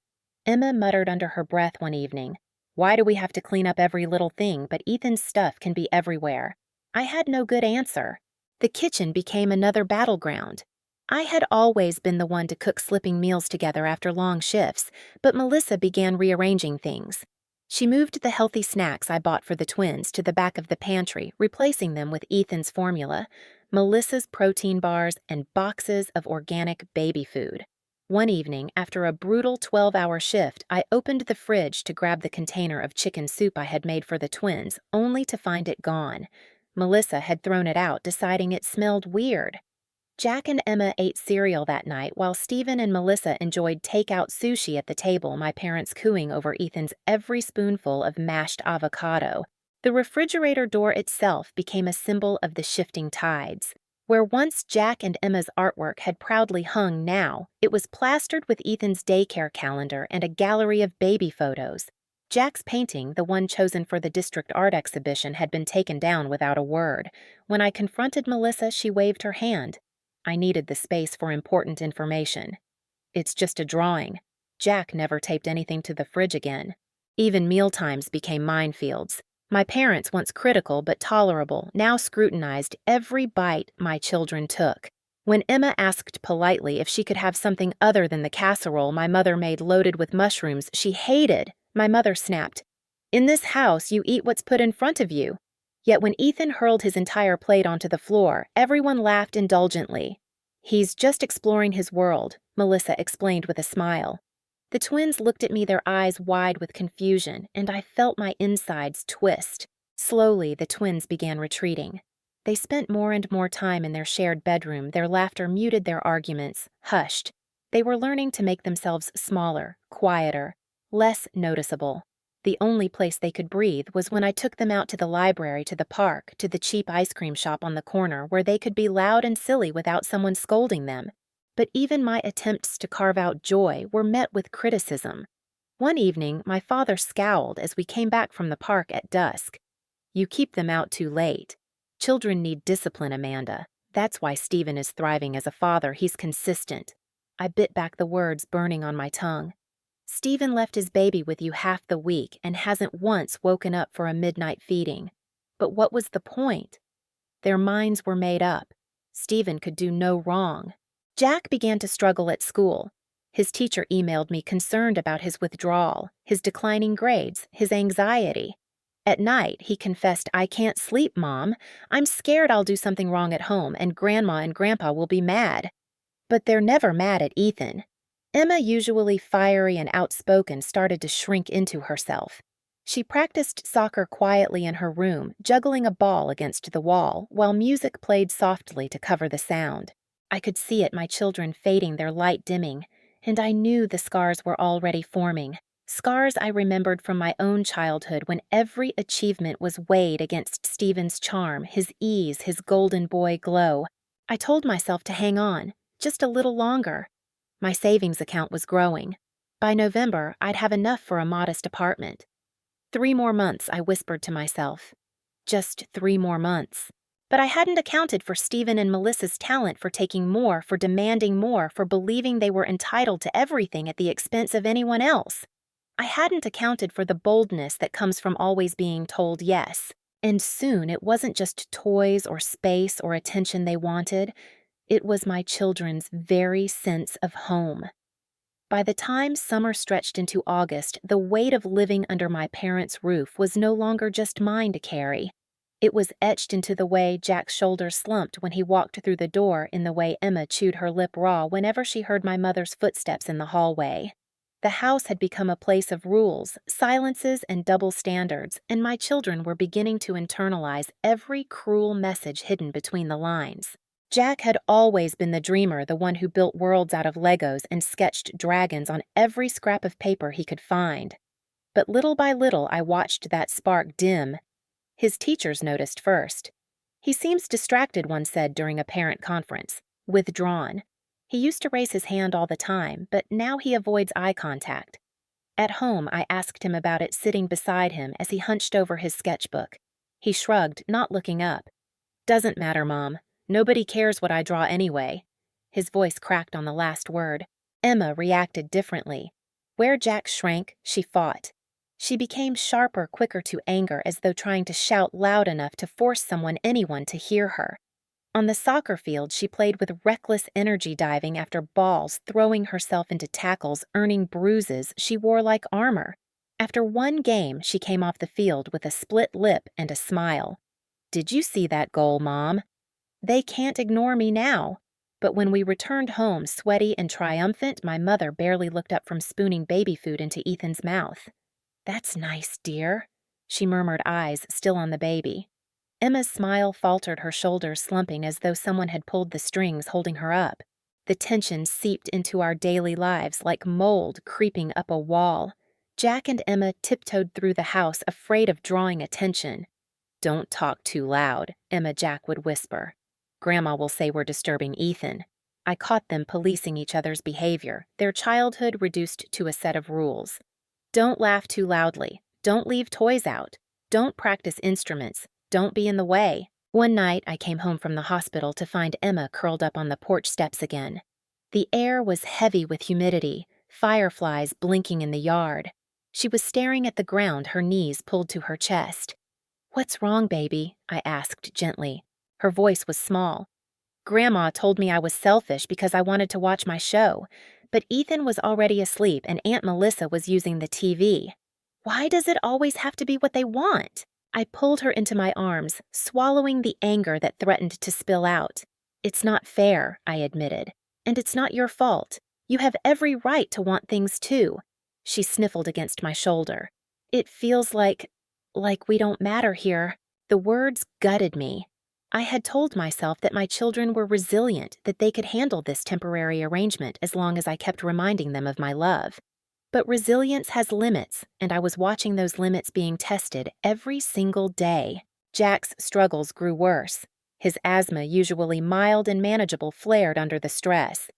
Emma muttered under her breath one evening, "Why do we have to clean up every little thing, but Ethan's stuff can be everywhere?" I had no good answer. The kitchen became another battleground. I had always been the one to cook slipping meals together after long shifts, but Melissa began rearranging things. She moved the healthy snacks I bought for the twins to the back of the pantry, replacing them with Ethan's formula, Melissa's protein bars, and boxes of organic baby food. One evening, after a brutal 12-hour shift, I opened the fridge to grab the container of chicken soup I had made for the twins, only to find it gone. Melissa had thrown it out, deciding it smelled weird. Jack and Emma ate cereal that night while Stephen and Melissa enjoyed takeout sushi at the table, my parents cooing over Ethan's every spoonful of mashed avocado. The refrigerator door itself became a symbol of the shifting tides. Where once Jack and Emma's artwork had proudly hung now, it was plastered with Ethan's daycare calendar and a gallery of baby photos. Jack's painting, the one chosen for the district art exhibition, had been taken down without a word. When I confronted Melissa, she waved her hand. I needed the space for important information. It's just a drawing. Jack never taped anything to the fridge again. Even mealtimes became minefields. My parents, once critical but tolerable, now scrutinized every bite my children took. When Emma asked politely if she could have something other than the casserole my mother made loaded with mushrooms she hated, my mother snapped, "In this house, you eat what's put in front of you." Yet when Ethan hurled his entire plate onto the floor, everyone laughed indulgently. "He's just exploring his world," Melissa explained with a smile. The twins looked at me, their eyes wide with confusion, and I felt my insides twist. Slowly, the twins began retreating. They spent more and more time in their shared bedroom, their laughter muted their arguments, hushed. They were learning to make themselves smaller, quieter, less noticeable. The only place they could breathe was when I took them out to the library, to the park, to the cheap ice cream shop on the corner where they could be loud and silly without someone scolding them. But even my attempts to carve out joy were met with criticism. One evening, my father scowled as we came back from the park at dusk. "You keep them out too late. Children need discipline, Amanda. That's why Stephen is thriving as a father. He's consistent." I bit back the words burning on my tongue. "Stephen left his baby with you half the week and hasn't once woken up for a midnight feeding. But what was the point?" Their minds were made up. Stephen could do no wrong. Jack began to struggle at school. His teacher emailed me concerned about his withdrawal, his declining grades, his anxiety. At night, he confessed, "I can't sleep, Mom. I'm scared I'll do something wrong at home and Grandma and Grandpa will be mad." But they're never mad at Ethan. Emma, usually fiery and outspoken, started to shrink into herself. She practiced soccer quietly in her room, juggling a ball against the wall, while music played softly to cover the sound. I could see it, my children fading, their light dimming, and I knew the scars were already forming. Scars I remembered from my own childhood when every achievement was weighed against Stephen's charm, his ease, his golden boy glow. I told myself to hang on, just a little longer. My savings account was growing. By November, I'd have enough for a modest apartment. 3 more months, I whispered to myself. Just 3 more months. But I hadn't accounted for Stephen and Melissa's talent for taking more, for demanding more, for believing they were entitled to everything at the expense of anyone else. I hadn't accounted for the boldness that comes from always being told yes. And soon it wasn't just toys or space or attention they wanted. It was my children's very sense of home. By the time summer stretched into August, the weight of living under my parents' roof was no longer just mine to carry. It was etched into the way Jack's shoulders slumped when he walked through the door, in the way Emma chewed her lip raw whenever she heard my mother's footsteps in the hallway. The house had become a place of rules, silences, and double standards, and my children were beginning to internalize every cruel message hidden between the lines. Jack had always been the dreamer, the one who built worlds out of Legos and sketched dragons on every scrap of paper he could find. But little by little I watched that spark dim. His teachers noticed first. "He seems distracted," one said during a parent conference. "Withdrawn. He used to raise his hand all the time, but now he avoids eye contact." At home, I asked him about it sitting beside him as he hunched over his sketchbook. He shrugged, not looking up. "Doesn't matter, Mom. Nobody cares what I draw anyway." His voice cracked on the last word. Emma reacted differently. Where Jack shrank, she fought. She became sharper, quicker to anger, as though trying to shout loud enough to force anyone to hear her. On the soccer field, she played with reckless energy, diving after balls, throwing herself into tackles, earning bruises she wore like armor. After one game, she came off the field with a split lip and a smile. "Did you see that goal, Mom?" They can't ignore me now. But when we returned home, sweaty and triumphant, my mother barely looked up from spooning baby food into Ethan's mouth. "That's nice, dear," she murmured, eyes still on the baby. Emma's smile faltered, her shoulders slumping as though someone had pulled the strings holding her up. The tension seeped into our daily lives like mold creeping up a wall. Jack and Emma tiptoed through the house, afraid of drawing attention. "Don't talk too loud," Emma Jack would whisper. "Grandma will say we're disturbing Ethan." I caught them policing each other's behavior, their childhood reduced to a set of rules. "Don't laugh too loudly. Don't leave toys out. Don't practice instruments. Don't be in the way." One night, I came home from the hospital to find Emma curled up on the porch steps again. The air was heavy with humidity, fireflies blinking in the yard. She was staring at the ground, her knees pulled to her chest. "What's wrong, baby?" I asked gently. Her voice was small. "Grandma told me I was selfish because I wanted to watch my show, but Ethan was already asleep and Aunt Melissa was using the TV. Why does it always have to be what they want?" I pulled her into my arms, swallowing the anger that threatened to spill out. "It's not fair," I admitted. "And it's not your fault. You have every right to want things too." She sniffled against my shoulder. "It feels like we don't matter here." The words gutted me. I had told myself that my children were resilient, that they could handle this temporary arrangement as long as I kept reminding them of my love. But resilience has limits, and I was watching those limits being tested every single day. Jack's struggles grew worse. His asthma, usually mild and manageable, flared under the stress.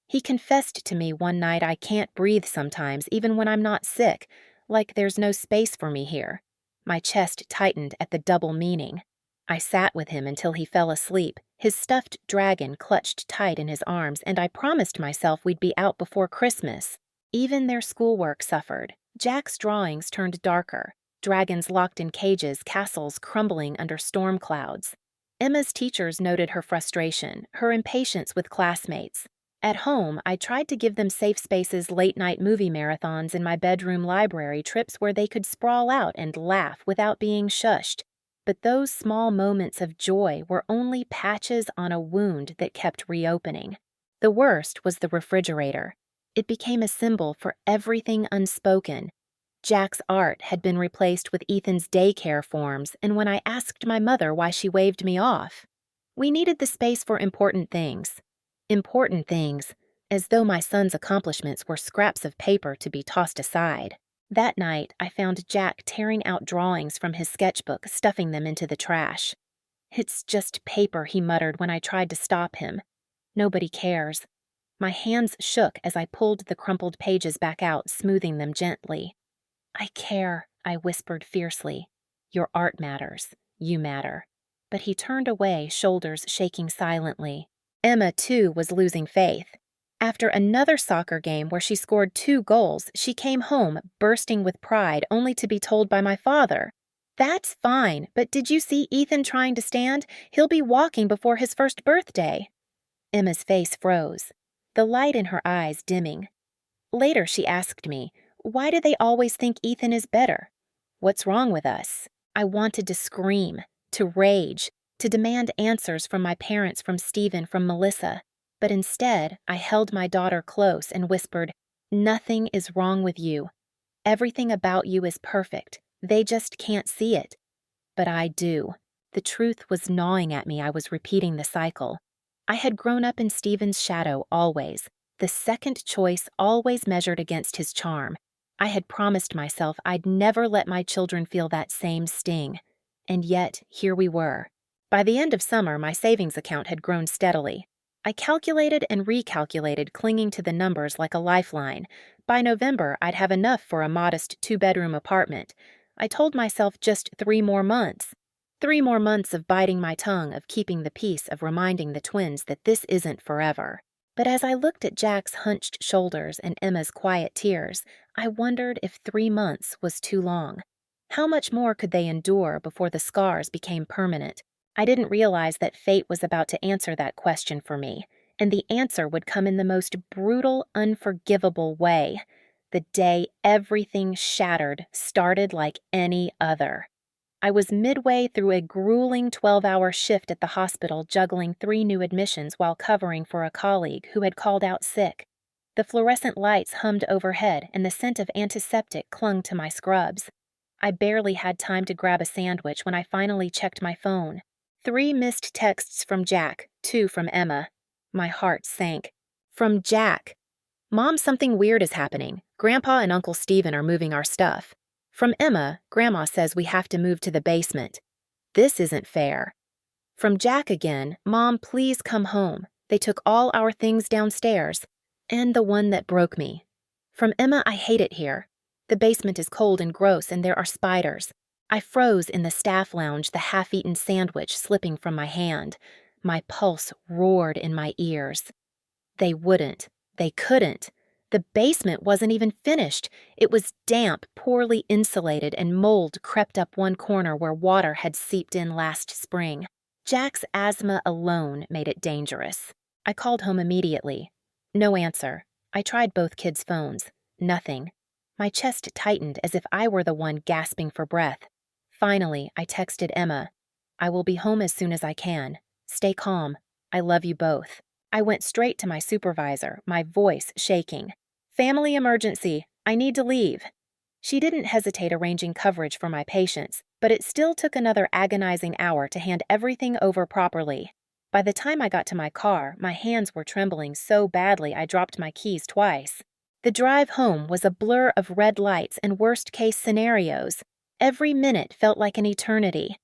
He confessed to me one night, "I can't breathe sometimes, even when I'm not sick, like there's no space for me here." My chest tightened at the double meaning. I sat with him until he fell asleep, his stuffed dragon clutched tight in his arms, and I promised myself we'd be out before Christmas. Even their schoolwork suffered. Jack's drawings turned darker, dragons locked in cages, castles crumbling under storm clouds. Emma's teachers noted her frustration, her impatience with classmates. At home, I tried to give them safe spaces, late-night movie marathons in my bedroom library, trips where they could sprawl out and laugh without being shushed. But those small moments of joy were only patches on a wound that kept reopening. The worst was the refrigerator. It became a symbol for everything unspoken. Jack's art had been replaced with Ethan's daycare forms, and when I asked my mother why she waved me off, we needed the space for important things. Important things, as though my son's accomplishments were scraps of paper to be tossed aside. That night, I found Jack tearing out drawings from his sketchbook, stuffing them into the trash. "It's just paper," he muttered when I tried to stop him. "Nobody cares." My hands shook as I pulled the crumpled pages back out, smoothing them gently. "I care," I whispered fiercely. "Your art matters. You matter." But he turned away, shoulders shaking silently. Emma, too, was losing faith. After another soccer game where she scored 2 goals, she came home, bursting with pride, only to be told by my father, "That's fine, but did you see Ethan trying to stand? He'll be walking before his first birthday." Emma's face froze, the light in her eyes dimming. Later she asked me, "Why do they always think Ethan is better? What's wrong with us?" I wanted to scream, to rage, to demand answers from my parents, from Stephen, from Melissa. But instead, I held my daughter close and whispered, "Nothing is wrong with you. Everything about you is perfect. They just can't see it." But I do. The truth was gnawing at me. I was repeating the cycle. I had grown up in Stephen's shadow always, the second choice always measured against his charm. I had promised myself I'd never let my children feel that same sting. And yet, here we were. By the end of summer, my savings account had grown steadily. I calculated and recalculated, clinging to the numbers like a lifeline. By November, I'd have enough for a modest 2-bedroom apartment. I told myself just 3 more months. 3 more months of biting my tongue, of keeping the peace, of reminding the twins that this isn't forever. But as I looked at Jack's hunched shoulders and Emma's quiet tears, I wondered if 3 months was too long. How much more could they endure before the scars became permanent? I didn't realize that fate was about to answer that question for me, and the answer would come in the most brutal, unforgivable way. The day everything shattered started like any other. I was midway through a grueling 12-hour shift at the hospital, juggling 3 new admissions while covering for a colleague who had called out sick. The fluorescent lights hummed overhead, and the scent of antiseptic clung to my scrubs. I barely had time to grab a sandwich when I finally checked my phone. 3 missed texts from Jack, 2 from Emma. My heart sank. From Jack. Mom, something weird is happening. Grandpa and Uncle Stephen are moving our stuff. From Emma, Grandma says we have to move to the basement. This isn't fair. From Jack again, Mom, please come home. They took all our things downstairs. And the one that broke me. From Emma, I hate it here. The basement is cold and gross and there are spiders. I froze in the staff lounge, the half-eaten sandwich slipping from my hand. My pulse roared in my ears. They wouldn't. They couldn't. The basement wasn't even finished. It was damp, poorly insulated, and mold crept up one corner where water had seeped in last spring. Jack's asthma alone made it dangerous. I called home immediately. No answer. I tried both kids' phones. Nothing. My chest tightened as if I were the one gasping for breath. Finally, I texted Emma. I will be home as soon as I can. Stay calm. I love you both. I went straight to my supervisor, my voice shaking. Family emergency. I need to leave. She didn't hesitate arranging coverage for my patients, but it still took another agonizing hour to hand everything over properly. By the time I got to my car, my hands were trembling so badly I dropped my keys twice. The drive home was a blur of red lights and worst-case scenarios. Every minute felt like an eternity.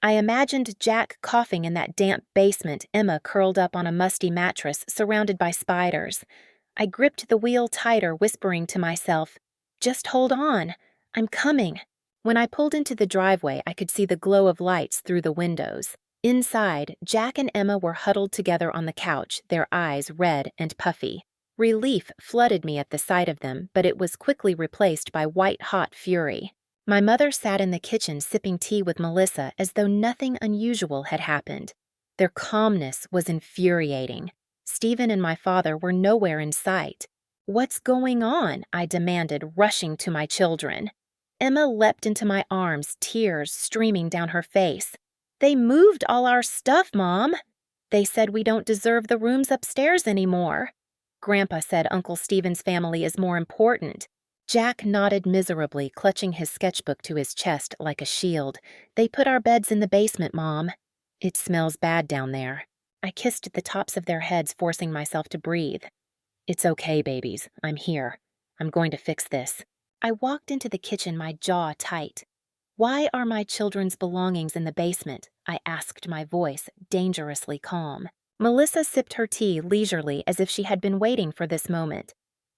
I imagined Jack coughing in that damp basement, Emma curled up on a musty mattress surrounded by spiders. I gripped the wheel tighter, whispering to myself, "Just hold on. I'm coming." When I pulled into the driveway, I could see the glow of lights through the windows. Inside, Jack and Emma were huddled together on the couch, their eyes red and puffy. Relief flooded me at the sight of them, but it was quickly replaced by white-hot fury. My mother sat in the kitchen sipping tea with Melissa as though nothing unusual had happened. Their calmness was infuriating. Stephen and my father were nowhere in sight. "What's going on?" I demanded, rushing to my children. Emma leapt into my arms, tears streaming down her face. "They moved all our stuff, Mom. They said we don't deserve the rooms upstairs anymore. Grandpa said Uncle Stephen's family is more important." Jack nodded miserably, clutching his sketchbook to his chest like a shield. "They put our beds in the basement, Mom. It smells bad down there." I kissed the tops of their heads, forcing myself to breathe. "It's okay, babies. I'm here. I'm going to fix this." I walked into the kitchen, my jaw tight. "Why are my children's belongings in the basement?" I asked, my voice dangerously calm. Melissa sipped her tea leisurely as if she had been waiting for this moment.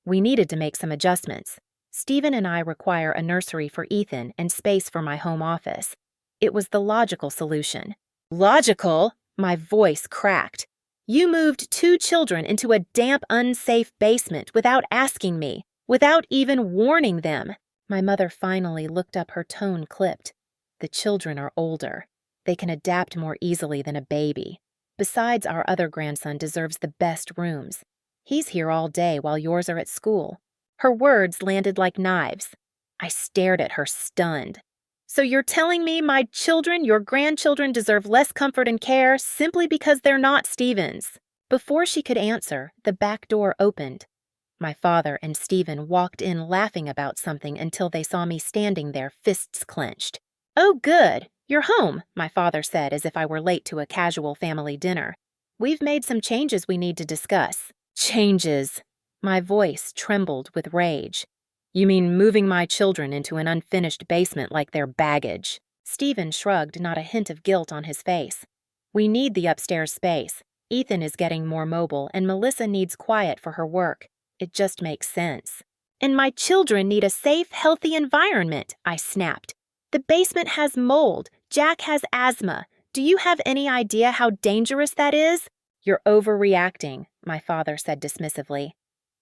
"We needed to make some adjustments. Stephen and I require a nursery for Ethan and space for my home office. It was the logical solution." "Logical?" My voice cracked. "You moved 2 children into a damp, unsafe basement without asking me, without even warning them." My mother finally looked up, her tone clipped. "The children are older. They can adapt more easily than a baby. Besides, our other grandson deserves the best rooms. He's here all day while yours are at school." Her words landed like knives. I stared at her, stunned. "So you're telling me my children, your grandchildren, deserve less comfort and care simply because they're not Stephen's?" Before she could answer, the back door opened. My father and Stephen walked in laughing about something until they saw me standing there, fists clenched. "Oh, good. You're home," my father said as if I were late to a casual family dinner. "We've made some changes we need to discuss." "Changes?" My voice trembled with rage. "You mean moving my children into an unfinished basement like they're baggage?" Stephen shrugged, not a hint of guilt on his face. "We need the upstairs space. Ethan is getting more mobile, and Melissa needs quiet for her work. It just makes sense." "And my children need a safe, healthy environment," I snapped. "The basement has mold. Jack has asthma. Do you have any idea how dangerous that is?" "You're overreacting," my father said dismissively.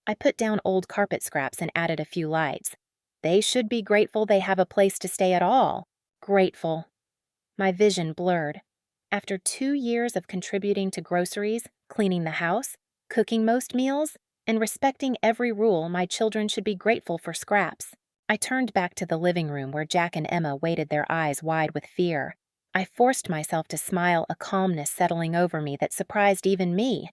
I put down old carpet scraps and added a few lights. "They should be grateful they have a place to stay at all." Grateful. My vision blurred. After 2 years of contributing to groceries, cleaning the house, cooking most meals, and respecting every rule, my children should be grateful for scraps. I turned back to the living room where Jack and Emma waited, their eyes wide with fear. I forced myself to smile, a calmness settling over me that surprised even me.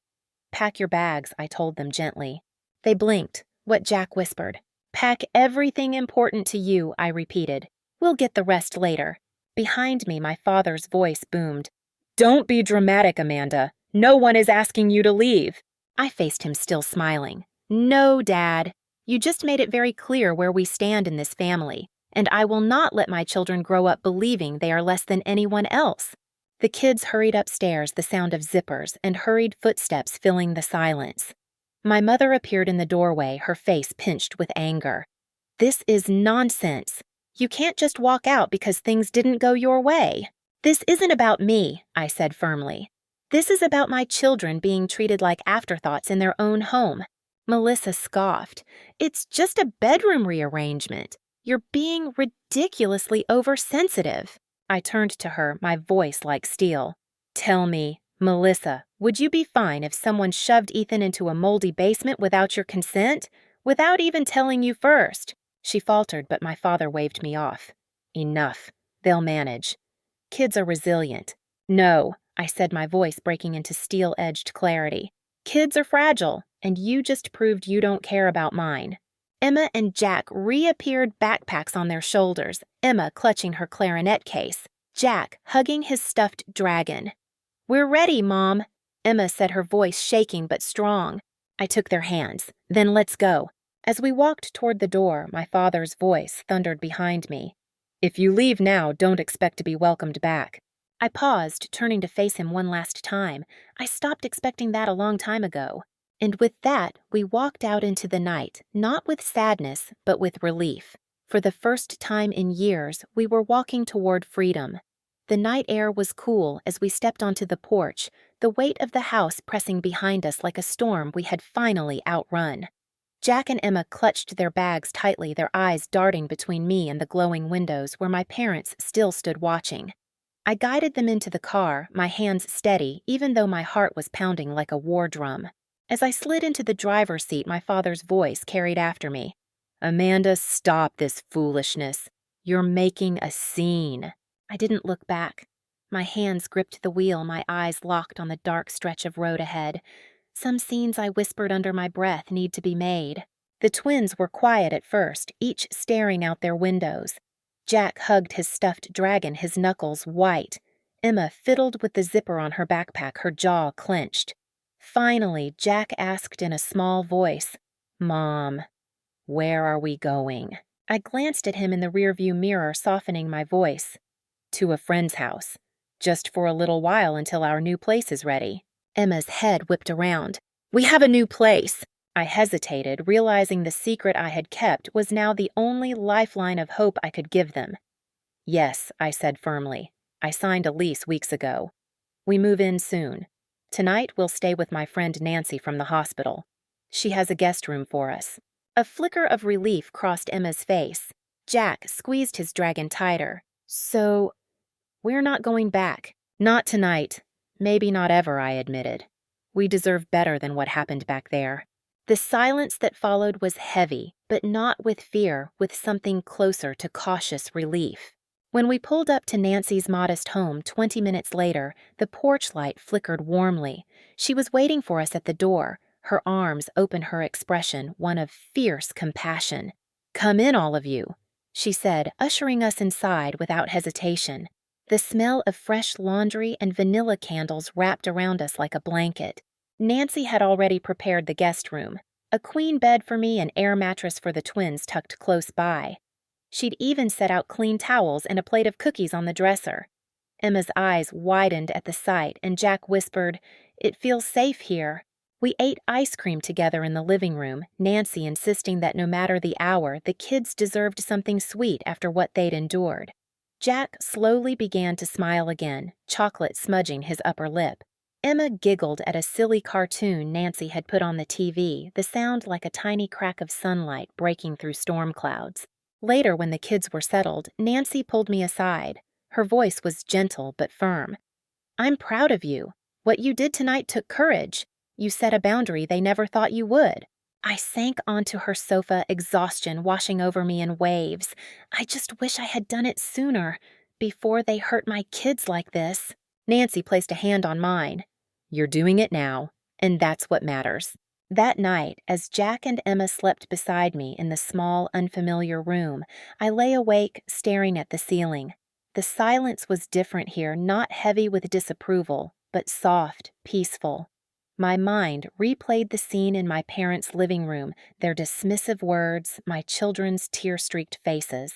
"Pack your bags," I told them gently. They blinked. What Jack whispered. "Pack everything important to you," I repeated. We'll get the rest later." Behind me, my father's voice boomed. "Don't be dramatic, Amanda. No one is asking you to leave." I faced him, still smiling. "No, Dad. You just made it very clear where we stand in this family, and I will not let my children grow up believing they are less than anyone else." The kids hurried upstairs, the sound of zippers and hurried footsteps filling the silence. My mother appeared in the doorway, her face pinched with anger. "This is nonsense. You can't just walk out because things didn't go your way." "This isn't about me," I said firmly. "This is about my children being treated like afterthoughts in their own home." Melissa scoffed. "It's just a bedroom rearrangement. You're being ridiculously oversensitive." I turned to her, my voice like steel. "Tell me, Melissa, would you be fine if someone shoved Ethan into a moldy basement without your consent? Without even telling you first?" She faltered, but my father waved me off. "Enough. They'll manage. Kids are resilient." "No," I said, my voice breaking into steel-edged clarity. "Kids are fragile, and you just proved you don't care about mine." Emma and Jack reappeared, backpacks on their shoulders, Emma clutching her clarinet case, Jack hugging his stuffed dragon. "We're ready, Mom," Emma said, her voice shaking but strong. I took their hands. "Then let's go." As we walked toward the door, my father's voice thundered behind me. "If you leave now, don't expect to be welcomed back." I paused, turning to face him one last time. I stopped expecting that a long time ago. And with that, we walked out into the night, not with sadness, but with relief. For the first time in years, we were walking toward freedom. The night air was cool as we stepped onto the porch, the weight of the house pressing behind us like a storm we had finally outrun. Jack and Emma clutched their bags tightly, their eyes darting between me and the glowing windows where my parents still stood watching. I guided them into the car, my hands steady, even though my heart was pounding like a war drum. As I slid into the driver's seat, my father's voice carried after me. "Amanda, stop this foolishness. You're making a scene." I didn't look back. My hands gripped the wheel, my eyes locked on the dark stretch of road ahead. Some scenes I whispered under my breath need to be made. The twins were quiet at first, each staring out their windows. Jack hugged his stuffed dragon, his knuckles white. Emma fiddled with the zipper on her backpack, her jaw clenched. Finally, Jack asked in a small voice, "Mom, where are we going?" I glanced at him in the rearview mirror, softening my voice. "To a friend's house. Just for a little while until our new place is ready." Emma's head whipped around. "We have a new place." I hesitated, realizing the secret I had kept was now the only lifeline of hope I could give them. "Yes," I said firmly. "I signed a lease weeks ago. We move in soon. Tonight we'll stay with my friend Nancy from the hospital. She has a guest room for us." A flicker of relief crossed Emma's face. Jack squeezed his dragon tighter. "So, we're not going back." "Not tonight. Maybe not ever," I admitted. "We deserve better than what happened back there." The silence that followed was heavy, but not with fear, with something closer to cautious relief. When we pulled up to Nancy's modest home 20 minutes later, the porch light flickered warmly. She was waiting for us at the door, her arms open, her expression one of fierce compassion. "Come in, all of you," she said, ushering us inside without hesitation. The smell of fresh laundry and vanilla candles wrapped around us like a blanket. Nancy had already prepared the guest room, a queen bed for me, an air mattress for the twins tucked close by. She'd even set out clean towels and a plate of cookies on the dresser. Emma's eyes widened at the sight, and Jack whispered, "It feels safe here." We ate ice cream together in the living room, Nancy insisting that no matter the hour, the kids deserved something sweet after what they'd endured. Jack slowly began to smile again, chocolate smudging his upper lip. Emma giggled at a silly cartoon Nancy had put on the TV, the sound like a tiny crack of sunlight breaking through storm clouds. Later, when the kids were settled, Nancy pulled me aside. Her voice was gentle but firm. "I'm proud of you. What you did tonight took courage. You set a boundary they never thought you would." I sank onto her sofa, exhaustion washing over me in waves. I just wish I had done it sooner, before they hurt my kids like this. Nancy placed a hand on mine. "You're doing it now, and that's what matters." That night, as Jack and Emma slept beside me in the small, unfamiliar room, I lay awake, staring at the ceiling. The silence was different here, not heavy with disapproval, but soft, peaceful. My mind replayed the scene in my parents' living room, their dismissive words, my children's tear-streaked faces.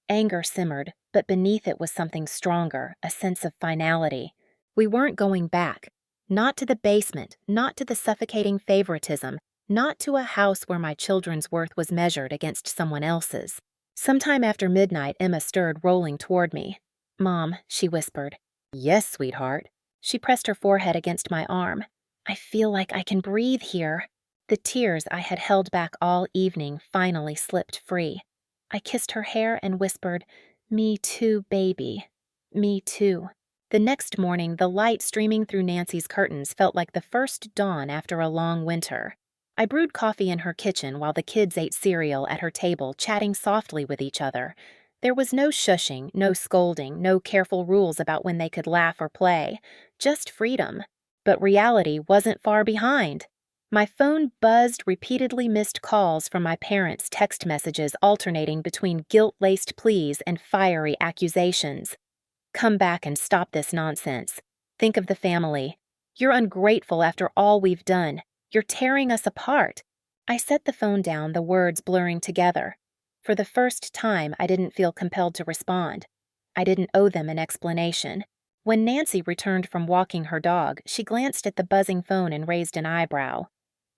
Anger simmered, but beneath it was something stronger, a sense of finality. We weren't going back. Not to the basement, not to the suffocating favoritism, not to a house where my children's worth was measured against someone else's. Sometime after midnight, Emma stirred, rolling toward me. "Mom," she whispered. "Yes, sweetheart." She pressed her forehead against my arm. "I feel like I can breathe here." The tears I had held back all evening finally slipped free. I kissed her hair and whispered, "Me too, baby. Me too." The next morning, the light streaming through Nancy's curtains felt like the first dawn after a long winter. I brewed coffee in her kitchen while the kids ate cereal at her table, chatting softly with each other. There was no shushing, no scolding, no careful rules about when they could laugh or play. Just freedom. But reality wasn't far behind. My phone buzzed repeatedly missed calls from my parents' text messages alternating between guilt-laced pleas and fiery accusations. "Come back and stop this nonsense. Think of the family. You're ungrateful after all we've done. You're tearing us apart." I set the phone down, the words blurring together. For the first time, I didn't feel compelled to respond. I didn't owe them an explanation. When Nancy returned from walking her dog, she glanced at the buzzing phone and raised an eyebrow.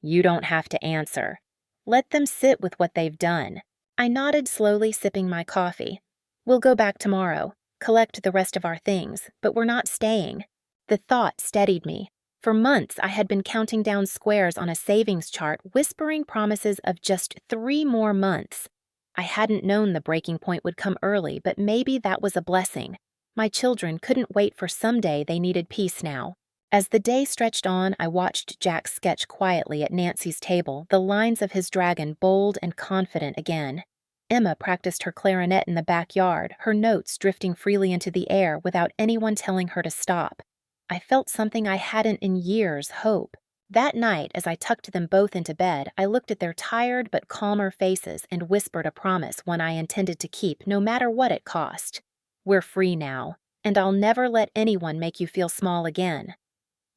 "You don't have to answer. Let them sit with what they've done." I nodded slowly, sipping my coffee. "We'll go back tomorrow. Collect the rest of our things, but we're not staying." The thought steadied me. For months, I had been counting down squares on a savings chart, whispering promises of just 3 more months. I hadn't known the breaking point would come early, but maybe that was a blessing. My children couldn't wait for someday. They needed peace now. As the day stretched on, I watched Jack sketch quietly at Nancy's table, the lines of his dragon bold and confident again. Emma practiced her clarinet in the backyard, her notes drifting freely into the air without anyone telling her to stop. I felt something I hadn't in years, hope. That night, as I tucked them both into bed, I looked at their tired but calmer faces and whispered a promise, one I intended to keep no matter what it cost. "We're free now, and I'll never let anyone make you feel small again."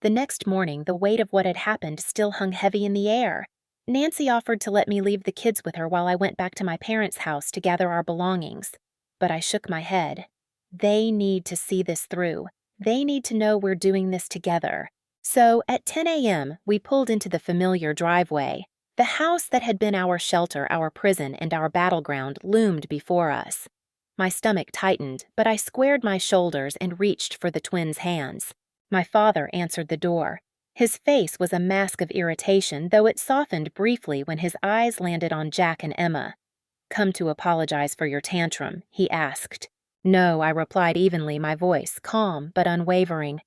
The next morning, the weight of what had happened still hung heavy in the air. Nancy offered to let me leave the kids with her while I went back to my parents' house to gather our belongings. But I shook my head. They need to see this through. They need to know we're doing this together. So, at 10 a.m., we pulled into the familiar driveway. The house that had been our shelter, our prison, and our battleground loomed before us. My stomach tightened, but I squared my shoulders and reached for the twins' hands. My father answered the door. His face was a mask of irritation, though it softened briefly when his eyes landed on Jack and Emma. "Come to apologize for your tantrum?" he asked. "No," I replied evenly, my voice calm but unwavering.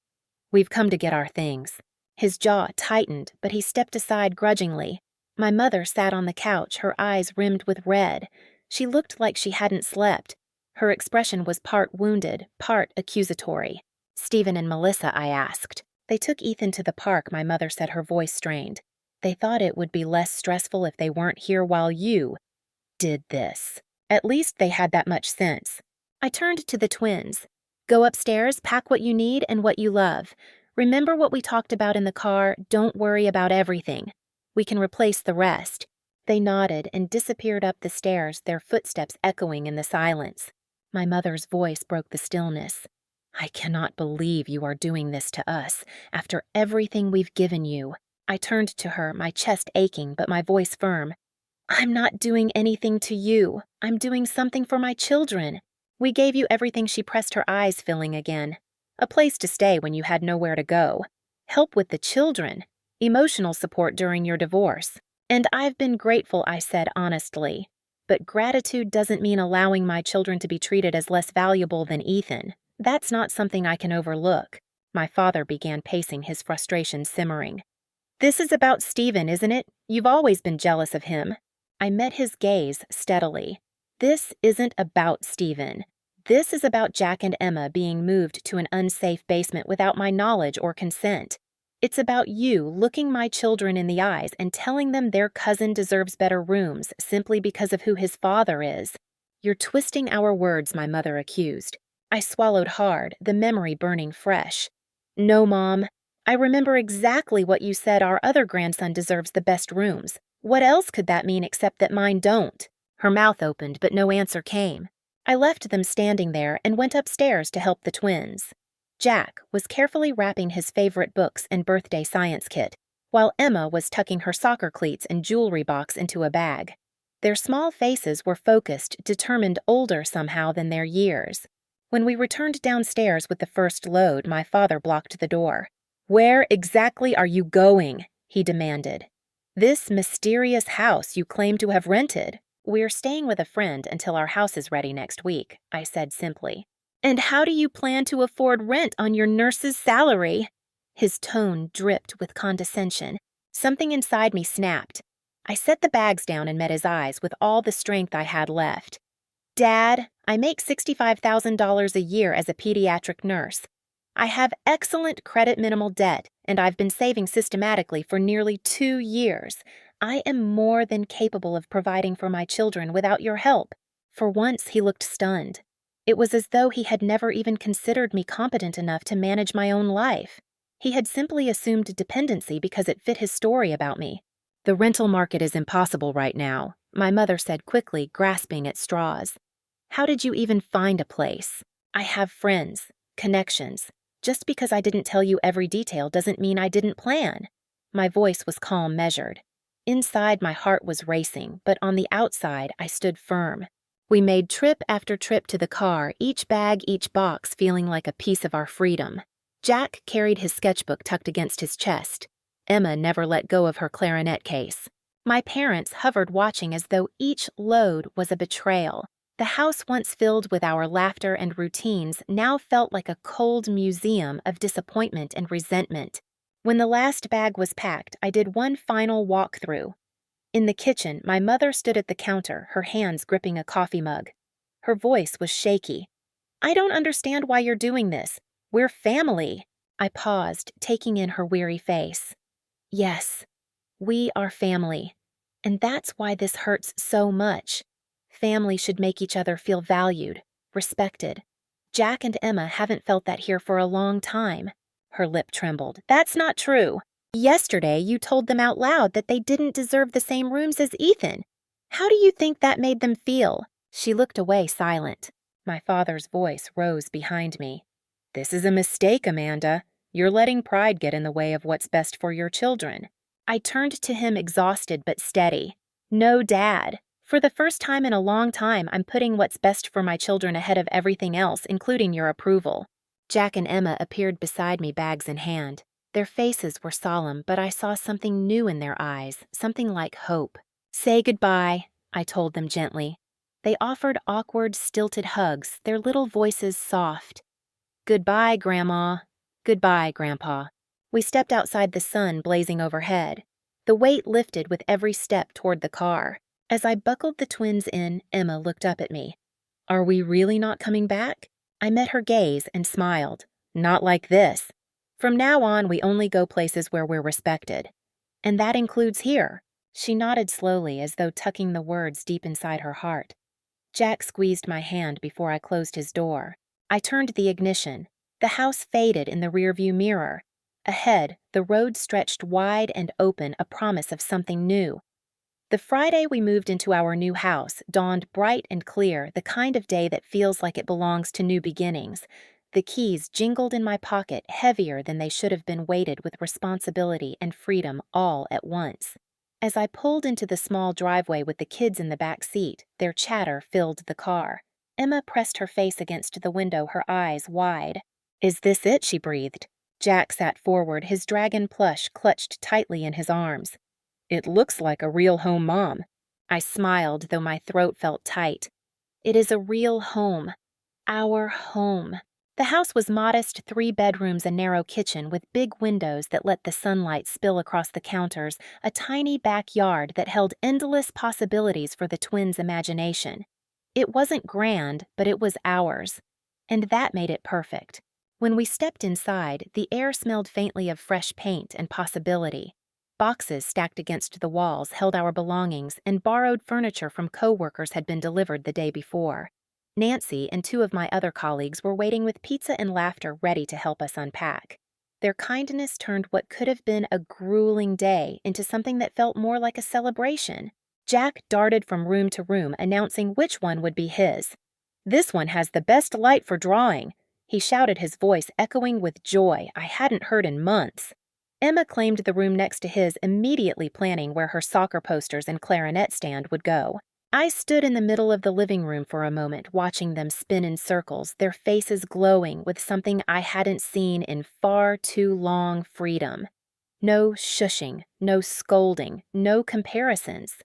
"We've come to get our things." His jaw tightened, but he stepped aside grudgingly. My mother sat on the couch, her eyes rimmed with red. She looked like she hadn't slept. Her expression was part wounded, part accusatory. "Stephen and Melissa?" I asked. "They took Ethan to the park," my mother said, her voice strained. "They thought it would be less stressful if they weren't here while you did this." At least they had that much sense. I turned to the twins. "Go upstairs, pack what you need and what you love. Remember what we talked about in the car. Don't worry about everything. We can replace the rest." They nodded and disappeared up the stairs, their footsteps echoing in the silence. My mother's voice broke the stillness. "I cannot believe you are doing this to us, after everything we've given you." I turned to her, my chest aching, but my voice firm. "I'm not doing anything to you. I'm doing something for my children. We gave you everything." She pressed her eyes, filling again. "A place to stay when you had nowhere to go. Help with the children. Emotional support during your divorce. And I've been grateful," I said honestly. "But gratitude doesn't mean allowing my children to be treated as less valuable than Ethan. That's not something I can overlook." My father began pacing, his frustration simmering. "This is about Stephen, isn't it? You've always been jealous of him." I met his gaze steadily. "This isn't about Stephen. This is about Jack and Emma being moved to an unsafe basement without my knowledge or consent. It's about you looking my children in the eyes and telling them their cousin deserves better rooms simply because of who his father is. You're twisting our words, my mother accused. I swallowed hard, the memory burning fresh. No, Mom. I remember exactly what you said. Our other grandson deserves the best rooms. What else could that mean except that mine don't? Her mouth opened, but no answer came. I left them standing there and went upstairs to help the twins. Jack was carefully wrapping his favorite books and birthday science kit, while Emma was tucking her soccer cleats and jewelry box into a bag. Their small faces were focused, determined, older somehow than their years. When we returned downstairs with the first load, my father blocked the door. "Where exactly are you going?" he demanded. "This mysterious house you claim to have rented." "We're staying with a friend until our house is ready next week," I said simply. "And how do you plan to afford rent on your nurse's salary?" His tone dripped with condescension. Something inside me snapped. I set the bags down and met his eyes with all the strength I had left. "Dad, I make $65,000 a year as a pediatric nurse. I have excellent credit minimal debt, and I've been saving systematically for nearly 2 years. I am more than capable of providing for my children without your help." For once, he looked stunned. It was as though he had never even considered me competent enough to manage my own life. He had simply assumed dependency because it fit his story about me. "The rental market is impossible right now," my mother said quickly, grasping at straws. "How did you even find a place?" "I have friends, connections. Just because I didn't tell you every detail doesn't mean I didn't plan." My voice was calm, measured. Inside, my heart was racing, but on the outside, I stood firm. We made trip after trip to the car, each bag, each box feeling like a piece of our freedom. Jack carried his sketchbook tucked against his chest. Emma never let go of her clarinet case. My parents hovered watching as though each load was a betrayal. The house once filled with our laughter and routines now felt like a cold museum of disappointment and resentment. When the last bag was packed, I did one final walkthrough. In the kitchen, my mother stood at the counter, her hands gripping a coffee mug. Her voice was shaky. "I don't understand why you're doing this. We're family." I paused, taking in her weary face. "Yes, we are family. And that's why this hurts so much. Family should make each other feel valued, respected. Jack and Emma haven't felt that here for a long time." Her lip trembled. "That's not true. Yesterday, you told them out loud that they didn't deserve the same rooms as Ethan. How do you think that made them feel?" She looked away, silent. My father's voice rose behind me. "This is a mistake, Amanda. You're letting pride get in the way of what's best for your children." I turned to him, exhausted but steady. "No, Dad. For the first time in a long time, I'm putting what's best for my children ahead of everything else, including your approval." Jack and Emma appeared beside me, bags in hand. Their faces were solemn, but I saw something new in their eyes, something like hope. "Say goodbye," I told them gently. They offered awkward, stilted hugs, their little voices soft. "Goodbye, Grandma." "Goodbye, Grandpa." We stepped outside, the sun blazing overhead. The weight lifted with every step toward the car. As I buckled the twins in, Emma looked up at me. "Are we really not coming back?" I met her gaze and smiled. "Not like this. From now on, we only go places where we're respected. And that includes here." She nodded slowly, as though tucking the words deep inside her heart. Jack squeezed my hand before I closed his door. I turned the ignition. The house faded in the rearview mirror. Ahead, the road stretched wide and open, a promise of something new. The Friday we moved into our new house dawned bright and clear, the kind of day that feels like it belongs to new beginnings. The keys jingled in my pocket, heavier than they should have been, weighted with responsibility and freedom all at once. As I pulled into the small driveway with the kids in the back seat, their chatter filled the car. Emma pressed her face against the window, her eyes wide. "Is this it?" she breathed. Jack sat forward, his dragon plush clutched tightly in his arms. "It looks like a real home, Mom." I smiled, though my throat felt tight. "It is a real home. Our home." The house was modest, 3 bedrooms, a narrow kitchen with big windows that let the sunlight spill across the counters, a tiny backyard that held endless possibilities for the twins' imagination. It wasn't grand, but it was ours. And that made it perfect. When we stepped inside, the air smelled faintly of fresh paint and possibility. Boxes stacked against the walls held our belongings, and borrowed furniture from coworkers had been delivered the day before. Nancy and two of my other colleagues were waiting with pizza and laughter ready to help us unpack. Their kindness turned what could have been a grueling day into something that felt more like a celebration. Jack darted from room to room, announcing which one would be his. "This one has the best light for drawing," he shouted, his voice echoing with joy I hadn't heard in months. Emma claimed the room next to his, immediately planning where her soccer posters and clarinet stand would go. I stood in the middle of the living room for a moment, watching them spin in circles, their faces glowing with something I hadn't seen in far too long: freedom. No shushing, no scolding, no comparisons.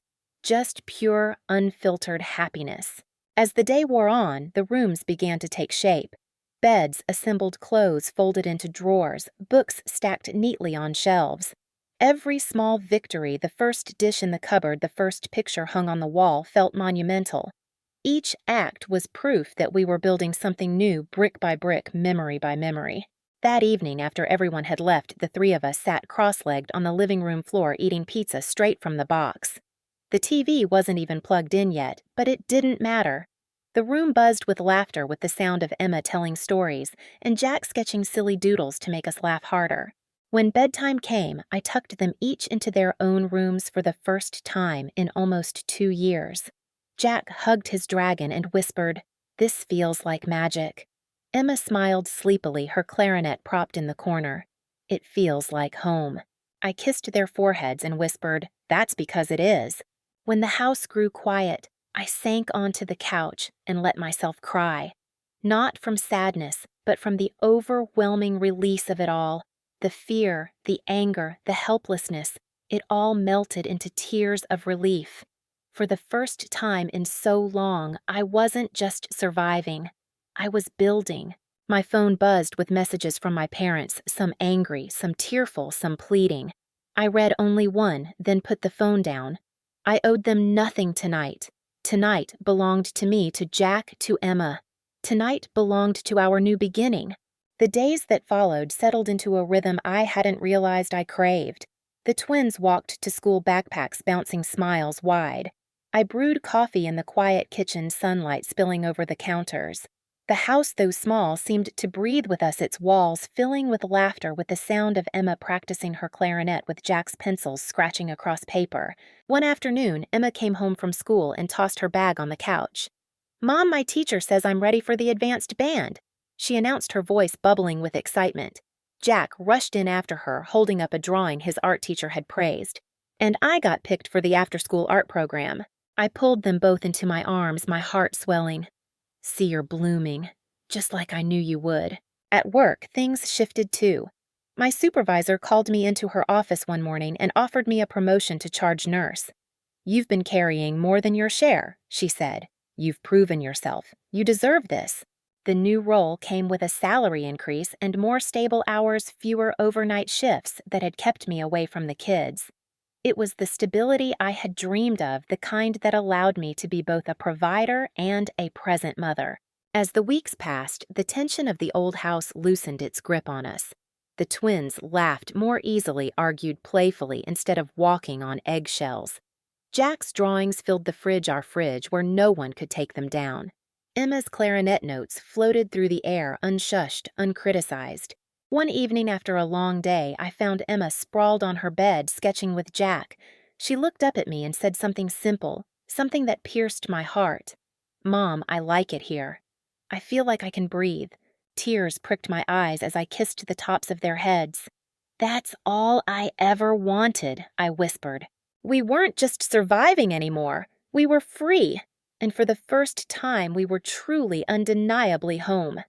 Just pure, unfiltered happiness. As the day wore on, the rooms began to take shape. Beds assembled, clothes folded into drawers, books stacked neatly on shelves. Every small victory, the first dish in the cupboard, the first picture hung on the wall, felt monumental. Each act was proof that we were building something new, brick by brick, memory by memory. That evening, after everyone had left, the three of us sat cross-legged on the living room floor eating pizza straight from the box. The TV wasn't even plugged in yet, but it didn't matter. The room buzzed with laughter with the sound of Emma telling stories and Jack sketching silly doodles to make us laugh harder. When bedtime came, I tucked them each into their own rooms for the first time in almost 2 years. Jack hugged his dragon and whispered, "This feels like magic." Emma smiled sleepily, her clarinet propped in the corner. "It feels like home." I kissed their foreheads and whispered, "That's because it is." When the house grew quiet, I sank onto the couch and let myself cry. Not from sadness, but from the overwhelming release of it all. The fear, the anger, the helplessness, it all melted into tears of relief. For the first time in so long, I wasn't just surviving. I was building. My phone buzzed with messages from my parents, some angry, some tearful, some pleading. I read only one, then put the phone down. I owed them nothing tonight. Tonight belonged to me, to Jack, to Emma. Tonight belonged to our new beginning. The days that followed settled into a rhythm I hadn't realized I craved. The twins walked to school, backpacks bouncing smiles wide. I brewed coffee in the quiet kitchen, sunlight spilling over the counters. The house, though small, seemed to breathe with us, its walls filling with laughter, with the sound of Emma practicing her clarinet with Jack's pencils scratching across paper. One afternoon, Emma came home from school and tossed her bag on the couch. "Mom, my teacher says I'm ready for the advanced band," she announced, her voice bubbling with excitement. Jack rushed in after her, holding up a drawing his art teacher had praised. "And I got picked for the after-school art program." I pulled them both into my arms, my heart swelling. "See, you're blooming, just like I knew you would." At work, things shifted too. My supervisor called me into her office one morning and offered me a promotion to charge nurse. "You've been carrying more than your share," she said. "You've proven yourself. You deserve this." The new role came with a salary increase and more stable hours, fewer overnight shifts that had kept me away from the kids. It was the stability I had dreamed of, the kind that allowed me to be both a provider and a present mother. As the weeks passed, the tension of the old house loosened its grip on us. The twins laughed more easily, argued playfully, instead of walking on eggshells. Jack's drawings filled the fridge, our fridge, where no one could take them down. Emma's clarinet notes floated through the air, unshushed, uncriticized. One evening after a long day, I found Emma sprawled on her bed, sketching with Jack. She looked up at me and said something simple, something that pierced my heart. "Mom, I like it here. I feel like I can breathe." Tears pricked my eyes as I kissed the tops of their heads. "That's all I ever wanted," I whispered. We weren't just surviving anymore. We were free. And for the first time, we were truly, undeniably home.